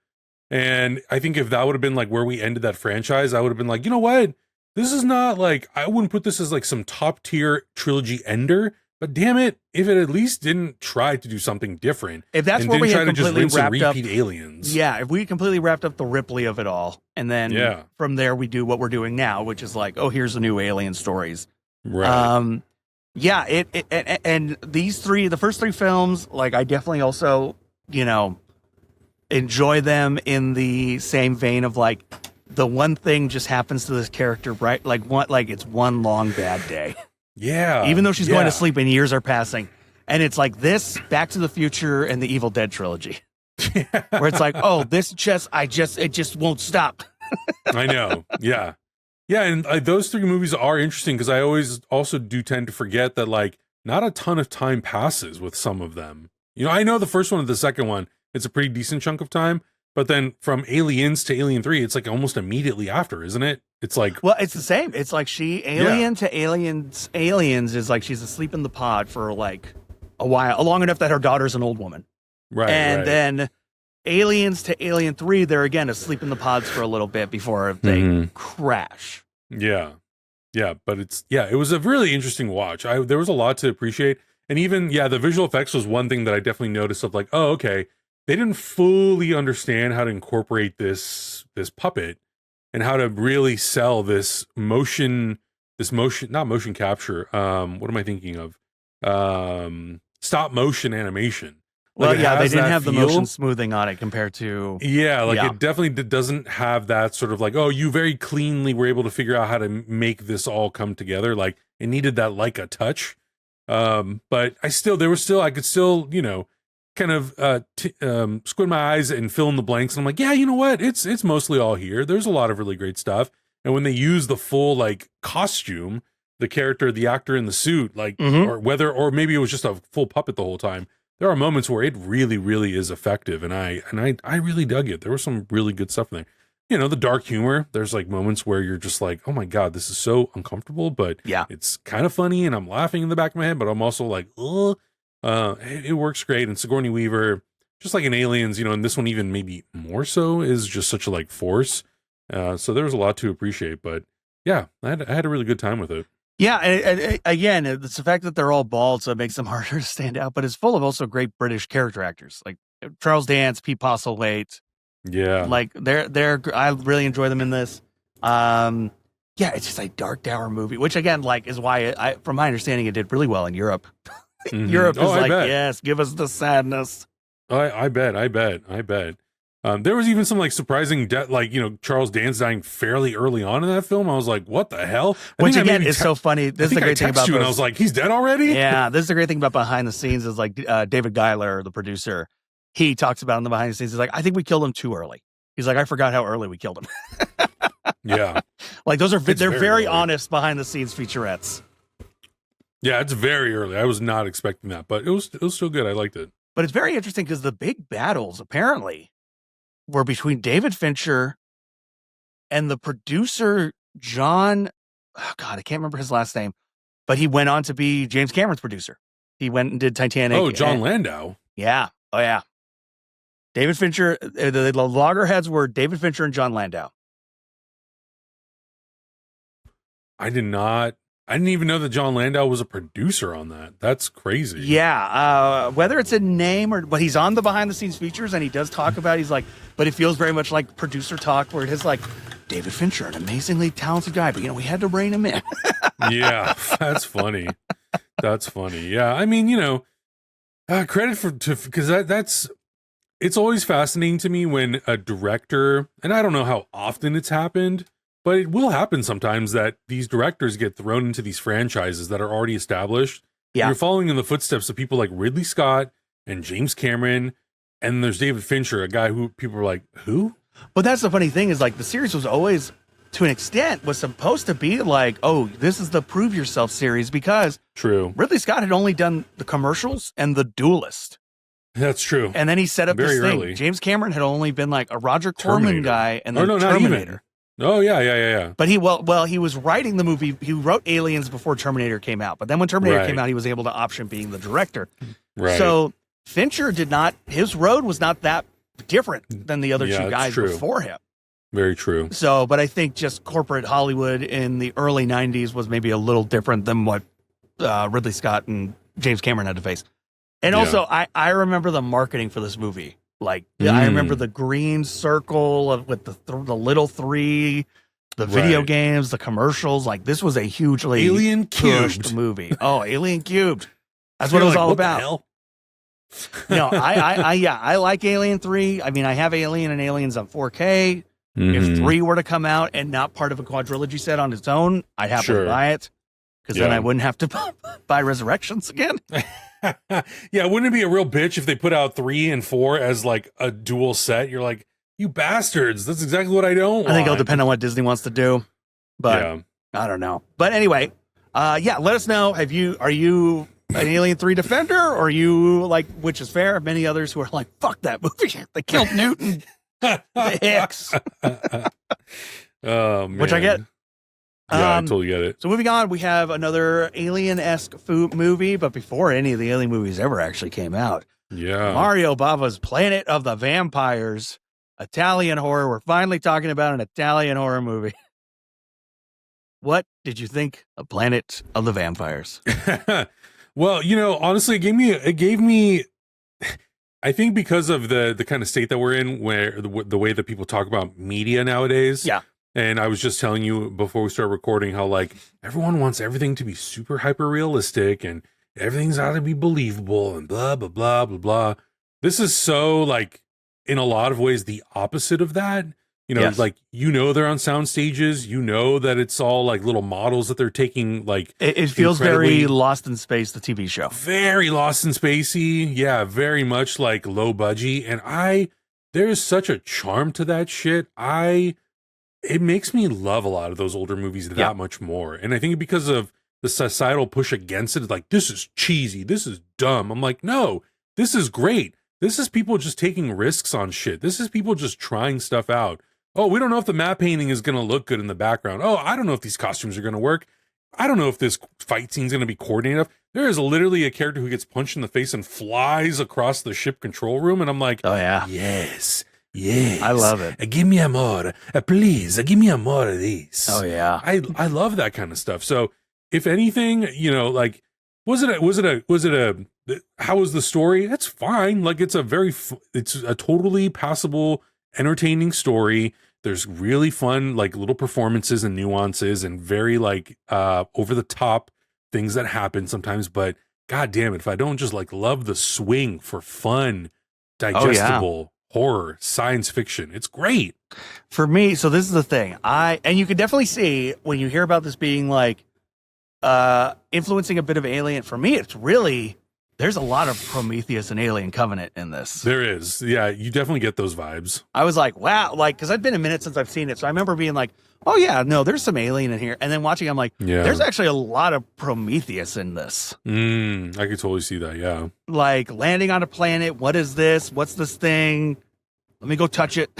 And I think if that would have been like where we ended that franchise, I would have been like, you know what? This is not like, I wouldn't put this as like some top tier trilogy ender, but damn it, if it at least didn't try to do something different. If that's what we had completely wrapped up, Aliens. Yeah, if we completely wrapped up the Ripley of it all, and then from there we do what we're doing now, which is like, oh, here's the new Alien stories. Right. Yeah, and these the first 3 films, like I definitely also, enjoy them in the same vein of like, the one thing just happens to this character, right? Like it's one long bad day. Yeah. Even though she's going to sleep and years are passing. And it's like this, Back to the Future, and the Evil Dead trilogy. Where it's like, oh, it just won't stop. I know. Yeah. Yeah. And those three movies are interesting because I always also do tend to forget that, like, not a ton of time passes with some of them. You know, I know the first one and the second one, it's a pretty decent chunk of time. But then from Aliens to Alien 3, it's like almost immediately after, isn't it? It's like... Well, it's the same. It's like to Aliens is like she's asleep in the pod for like a while, long enough that her daughter's an old woman. Right. And then Aliens to Alien 3, they're again asleep in the pods for a little bit before they crash. Yeah. Yeah. But it was a really interesting watch. There was a lot to appreciate. And even, the visual effects was one thing that I definitely noticed of like, oh, okay. They didn't fully understand how to incorporate this puppet and how to really sell this motion, not motion capture. What am I thinking of? Stop motion animation. Well, they didn't have the motion smoothing on it compared to... It definitely doesn't have that sort of like, oh, you very cleanly were able to figure out how to make this all come together. Like, it needed that like a touch. But I could still, kind of squint my eyes and fill in the blanks. And I'm like, yeah, you know what? It's mostly all here. There's a lot of really great stuff. And when they use the full like costume, the actor in the suit, like, or maybe it was just a full puppet the whole time. There are moments where it really, really is effective. And I really dug it. There was some really good stuff in there. You know, the dark humor, there's like moments where you're just like, oh my God, this is so uncomfortable, but it's kind of funny. And I'm laughing in the back of my head, but I'm also like, oh, it works great. And Sigourney Weaver, just like in Aliens, and this one even maybe more so, is just such a like force. So there was a lot to appreciate, but I had a really good time with it. Yeah, and again, it's the fact that they're all bald, so it makes them harder to stand out. But it's full of also great British character actors like Charles Dance, Pete Postlethwaite. Yeah, like they're I really enjoy them in this. It's just a dark, dour movie, which again, like, is why from my understanding, it did really well in Europe. Europe is like, yes, give us the sadness. I bet. There was even some like surprising death, like, Charles Dance dying fairly early on in that film. I was like, what the hell? Which again is so funny. This is the great thing about you, and I was like, he's dead already? Yeah, this is the great thing about behind the scenes is like David Giler, the producer, he talks about in the behind the scenes. He's like, I think we killed him too early. He's like, I forgot how early we killed him. Yeah. Like they're very honest behind the scenes featurettes. Yeah, it's very early. I was not expecting that, but it was still good. I liked it. But it's very interesting because the big battles apparently were between David Fincher and the producer John. Oh God, I can't remember his last name, but he went on to be James Cameron's producer. He went and did Titanic. Oh, John Landau. Yeah. Oh yeah. David Fincher. The loggerheads were David Fincher and John Landau. I didn't even know that John Landau was a producer on that. That's crazy. Yeah. Whether it's a name but he's on the behind the scenes features and he does talk about, he's like, but it feels very much like producer talk where it is like, David Fincher, an amazingly talented guy, but we had to rein him in. Yeah. That's funny. That's funny. Yeah. I mean, credit because it's always fascinating to me when a director, and I don't know how often it's happened, but it will happen sometimes that these directors get thrown into these franchises that are already established. Yeah. You're following in the footsteps of people like Ridley Scott and James Cameron. And there's David Fincher, a guy who people are like, who? But that's the funny thing is like the series was always, to an extent, was supposed to be like, oh, this is the Prove Yourself series because Ridley Scott had only done the commercials and the Duelist. That's true. And then he set up this thing. Early. James Cameron had only been like a Roger Corman guy and then Terminator. Not even. Oh yeah. But he was writing the movie. He wrote Aliens before Terminator came out. But then when Terminator came out, he was able to option being the director. Right. So Fincher his road was not that different than the other two guys before him. Very true. So, but I think just corporate Hollywood in the early 90s was maybe a little different than what Ridley Scott and James Cameron had to face. And also, I remember the marketing for this movie. Like, I remember the green circle with the little three, the video games, the commercials. Like, this was a hugely Alien pushed movie. Oh, Alien Cubed. That's what it was all about. The hell? No, I like Alien 3. I mean, I have Alien and Aliens on 4K. If 3 were to come out and not part of a quadrilogy set on its own, I'd happily buy it. because then I wouldn't have to buy Resurrections again. Yeah, wouldn't it be a real bitch if they put out 3 and 4 as like a dual set? You're like, you bastards, that's exactly what I don't want. I think it'll depend on what Disney wants to do, but I don't know. But anyway, let us know. Are you an Alien 3 defender, or are you like, which is fair, many others who are like, fuck that movie, they killed Newton, the Hicks. Oh man, which I get. Yeah, I totally get it. So moving on, we have another Alien-esque movie, but before any of the Alien movies ever actually came out, Mario Bava's Planet of the Vampires, Italian horror. We're finally talking about an Italian horror movie. What did you think of Planet of the Vampires? Well, honestly, it gave me. I think because of the kind of state that we're in, where the way that people talk about media nowadays. Yeah. And I was just telling you before we start recording how like everyone wants everything to be super hyper realistic and everything's got to be believable and blah, blah, blah, blah, blah. This is so like in a lot of ways the opposite of that. Like, they're on sound stages, that it's all like little models that they're taking. Like it feels very Lost in Space, the TV show. Very Lost in Spacey. Yeah, very much like low budget. And there's such a charm to that shit. It makes me love a lot of those older movies that much more. And I think because of the societal push against it, like, this is cheesy, this is dumb. I'm like, no, this is great. This is people just taking risks on shit. This is people just trying stuff out. Oh, we don't know if the matte painting is going to look good in the background. Oh, I don't know if these costumes are going to work. I don't know if this fight scene is going to be coordinated enough. There is literally a character who gets punched in the face and flies across the ship control room. And I'm like, oh, yeah. Yes. I love it. Give me more. Please, give me more of these. Oh, yeah. I love that kind of stuff. So if anything, like, how was the story? That's fine. Like, it's a totally passable, entertaining story. There's really fun, like, little performances and nuances and very like over the top things that happen sometimes. But God damn it, if I don't just like love the swing for fun, digestible horror, science fiction, it's great for me. So this is the thing, and you can definitely see when you hear about this being like influencing a bit of Alien. For me, it's really, there's a lot of Prometheus and Alien Covenant in this. There is. Yeah, you definitely get those vibes. I was like, wow, like, because I've been a minute since I've seen it, so I remember being like, oh yeah, no, there's some Alien in here. And then watching, I'm like, there's actually a lot of Prometheus in this. I could totally see that, yeah. Like, landing on a planet, what is this? What's this thing? Let me go touch it.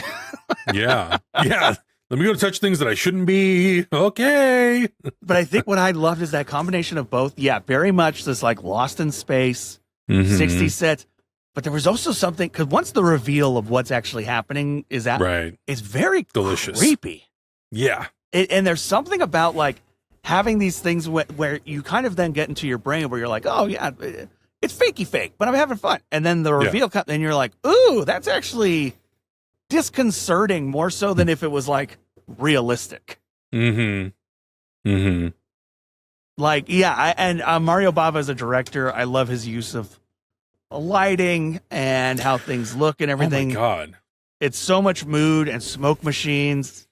Yeah. Let me go touch things that I shouldn't be. Okay. But I think what I loved is that combination of both. Yeah, very much this like Lost in Space, 60 sets. But there was also something, because once the reveal of what's actually happening is out, it's very delicious, creepy. Yeah. And there's something about like having these things where you kind of then get into your brain where you're like, oh yeah, it's fakey fake, but I'm having fun. And then the reveal comes and you're like, ooh, that's actually disconcerting more so than if it was like realistic. Like, and Mario Bava as a director, I love his use of lighting and how things look and everything. Oh my God. It's so much mood and smoke machines.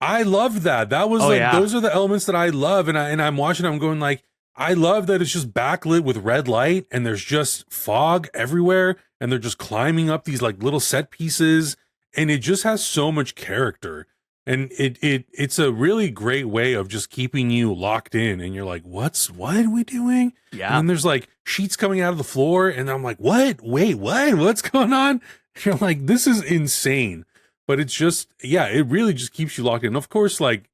I love that. That was those are the elements that I love. And I'm watching, I'm going like, I love that it's just backlit with red light and there's just fog everywhere. And they're just climbing up these like little set pieces. And it just has so much character. And it's a really great way of just keeping you locked in. And you're like, what are we doing? Yeah. And then there's like sheets coming out of the floor. And I'm like, what? Wait, what? What's going on? And you're like, this is insane. But it's just, it really just keeps you locked in. And of course, like,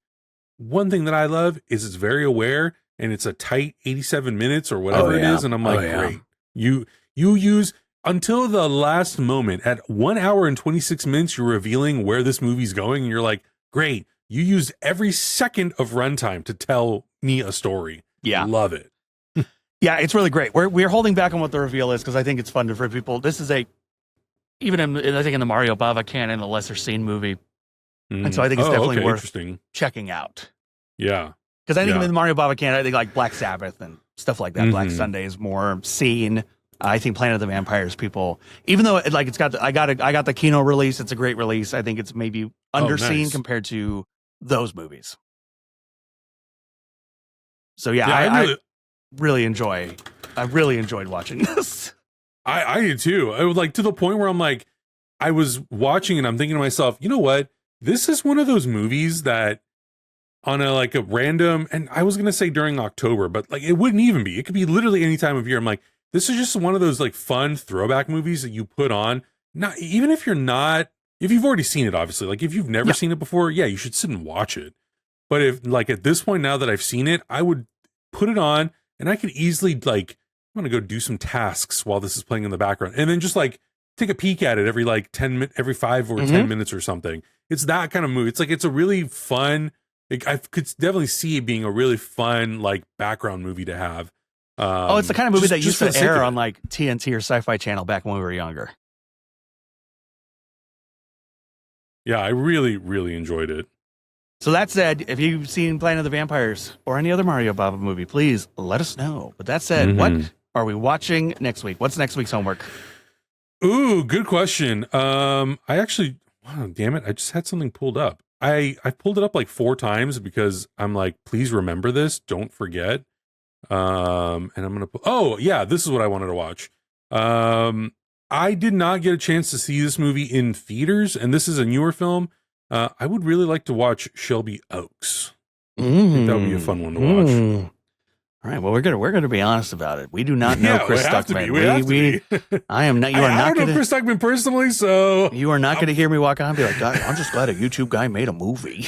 one thing that I love is it's very aware and it's a tight 87 minutes or whatever it is. And I'm like, great. You use until the last moment at 1 hour and 26 minutes, you're revealing where this movie's going. And you're like, great. You used every second of runtime to tell me a story. Yeah. Love it. Yeah, it's really great. We're holding back on what the reveal is because I think it's fun for people. This is even I think in the Mario Bava canon, a lesser seen movie. And so I think it's definitely worth checking out. Yeah. Because I think in the Mario Bava canon, I think like Black Sabbath and stuff like that. Black Sunday is more seen. I think Planet of the Vampires people, even though like it's got I got the Kino release, it's a great release. I think it's maybe underseen compared to those movies. So yeah, I really enjoyed watching this. I did too. I was like, to the point where I'm like, I was watching and I'm thinking to myself, you know what? This is one of those movies that on a random, and I was going to say during October, but like it wouldn't even be. It could be literally any time of year. I'm like, this is just one of those like fun throwback movies that you put on. Not even if you've already seen it, obviously, like if you've never seen it before, yeah, you should sit and watch it. But if like at this point, now that I've seen it, I would put it on and I could easily like, I'm going to go do some tasks while this is playing in the background. And then just like take a peek at it every like 5 or 10 minutes or something. It's that kind of movie. It's like, it's a really fun, I could definitely see it being a really fun, like background movie to have. It's the kind of movie that used to air on like TNT or Sci-Fi Channel back when we were younger. Yeah, I really, really enjoyed it. So that said, if you've seen Planet of the Vampires or any other Mario Baba movie, please let us know. But that said, what are we watching next week? What's next week's homework? Ooh, good question. I actually, wow, damn it, I just had something pulled up. I pulled it up like 4 times because I'm like, please remember this, don't forget. And I'm gonna this is what I wanted to watch. I did not get a chance to see this movie in theaters, and this is a newer film. I would really like to watch Shelby Oaks. I think that would be a fun one to watch. All right. Well, we're gonna be honest about it. We do not know Chris Stuckman. I am not. You are not. I don't know Chris Stuckman personally, so you are not going to hear me walk on and be like, God, I'm just glad a YouTube guy made a movie.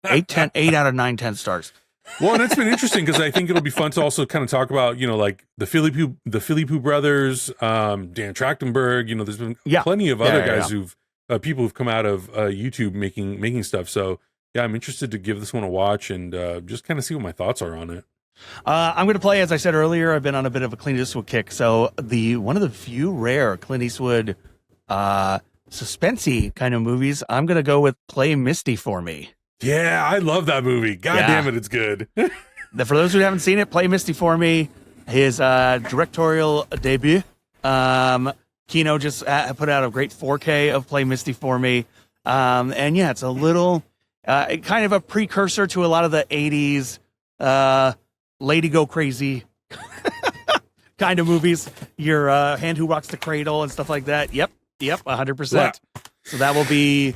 8 out of 9 10 stars. Well, and it's been interesting because I think it'll be fun to also kind of talk about, like the Philly Pooh brothers, Dan Trachtenberg. There's been plenty of other guys people who've come out of YouTube making stuff. So yeah, I'm interested to give this one a watch and just kind of see what my thoughts are on it. I'm going to play, as I said earlier, I've been on a bit of a Clint Eastwood kick. So one of the few rare Clint Eastwood suspensey kind of movies, I'm going to go with Play Misty for Me. Yeah, I love that movie. God damn it, it's good. For those who haven't seen it, Play Misty for Me, his directorial debut. Kino just put out a great 4K of Play Misty for Me. And yeah, it's a little kind of a precursor to a lot of the 80s Lady Go Crazy kind of movies. Your Hand Who Rocks the Cradle and stuff like that. Yep, 100%. Yeah. So that will be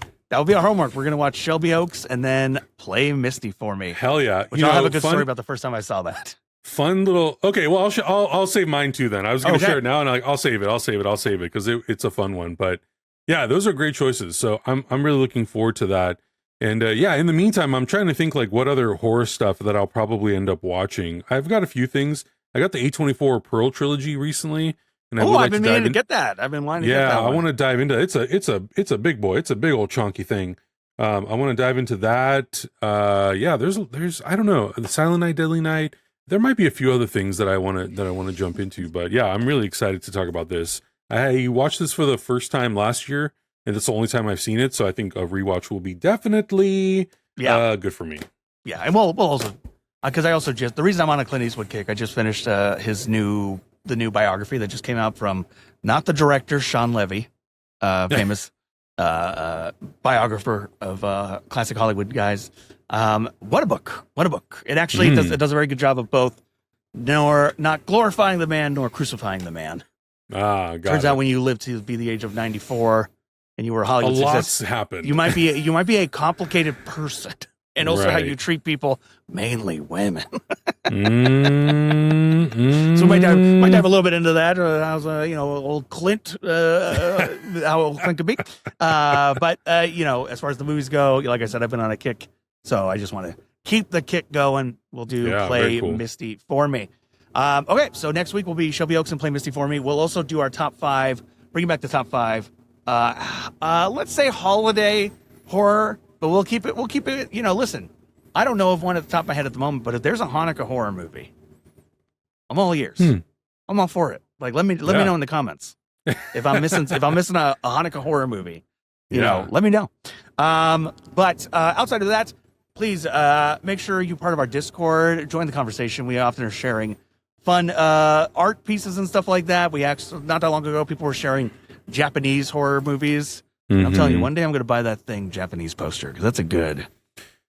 our homework. We're going to watch Shelby Oaks and then Play Misty for Me. Hell yeah. Which I'll have a good story about the first time I saw that. Fun little, okay, well, I'll save mine too then. I was going to share it now and I'll save it because it's a fun one. But yeah, those are great choices. So I'm really looking forward to that. And in the meantime, I'm trying to think like what other horror stuff that I'll probably end up watching. I've got a few things. I got the A24 Pearl trilogy recently. And I've been meaning to get that. I've been wanting to get that. Yeah, I want to dive into it. It's a big boy. It's a big old chunky thing. I want to dive into that. There's I don't know, the Silent Night, Deadly Night. There might be a few other things that I want to jump into, but yeah, I'm really excited to talk about this. I watched this for the first time last year, and that's the only time I've seen it, so I think a rewatch will be definitely good for me. Yeah, and we'll also, because I also the reason I'm on a Clint Eastwood kick, I just finished the new biography that just came out from not the director Sean Levy, famous biographer of classic Hollywood guys. What a book! It actually does a very good job of both, not glorifying the man nor crucifying the man. Turns out when you live to be the age of 94 and you were Hollywood success, happened. You might be a complicated person, and also how you treat people, mainly women. So we might dive a little bit into that. How's old Clint, how old Clint could be. But as far as the movies go, like I said, I've been on a kick, so I just want to keep the kick going. We'll do Play Misty for Me. Okay, so next week will be Shelby Oaks and Play Misty for Me. We'll also do our top 5, bring back the top 5. Let's say holiday horror, but we'll keep it, listen, I don't know of one at the top of my head at the moment, but if there's a Hanukkah horror movie, I'm all ears. I'm all for it. Like, let me know in the comments if I'm missing a Hanukkah horror movie. Let me know. But outside of that, please make sure you're part of our Discord. Join the conversation. We often are sharing fun art pieces and stuff like that. We actually, not that long ago, people were sharing Japanese horror movies. I'm telling you, one day I'm going to buy that Japanese poster, because that's a good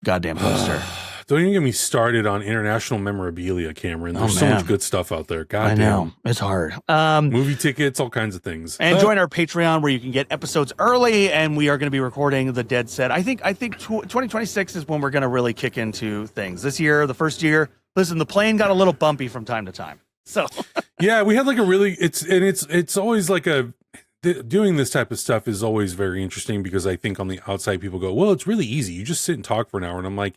goddamn poster. Don't even get me started on international memorabilia, Cameron. There's so much good stuff out there. God I damn. know. It's hard. Movie tickets, all kinds of things. And join our Patreon where you can get episodes early, and we are going to be recording the Dead Set. I think 2026 is when we're going to really kick into things. This year, the first year, listen, the plane got a little bumpy from time to time. So yeah, we had like a really it's always like doing this type of stuff is always very interesting because I think on the outside people go, well, it's really easy. You just sit and talk for an hour. And I'm like,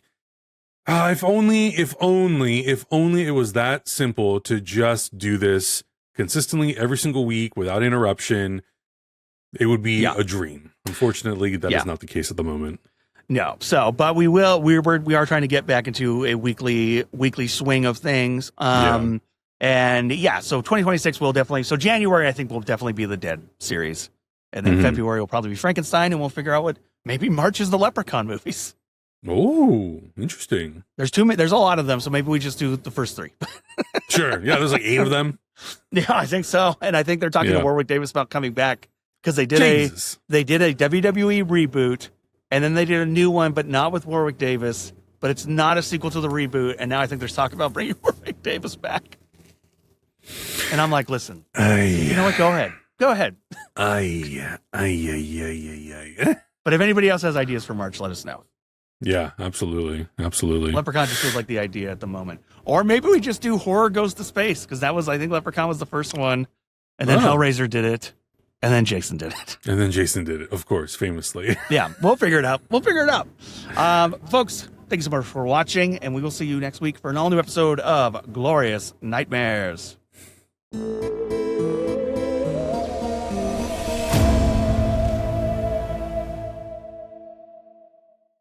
if only it was that simple to just do this consistently every single week without interruption. It would be a dream. Unfortunately, that is not the case at the moment. No. So, but we are trying to get back into a weekly swing of things. And so 2026 will definitely, so January, I think will definitely be the Dead series. And then February will probably be Frankenstein, and we'll figure out maybe March is the Leprechaun movies. Oh, interesting. There's a lot of them. So maybe we just do the first 3. Sure. Yeah. There's like 8 of them. Yeah, I think so. And I think they're talking to Warwick Davis about coming back because they did a WWE reboot, and then they did a new one, but not with Warwick Davis, but it's not a sequel to the reboot. And now I think there's talk about bringing Warwick Davis back. And I'm like, listen, you know what? Go ahead. But if anybody else has ideas for March, let us know. Yeah, absolutely. Leprechaun just feels like the idea at the moment. Or maybe we just do Horror Goes to Space, because I think Leprechaun was the first one, and then Hellraiser did it, and then Jason did it. Of course, famously. Yeah, we'll figure it out. Folks, thank you so much for watching, and we will see you next week for an all-new episode of Glorious Nightmares.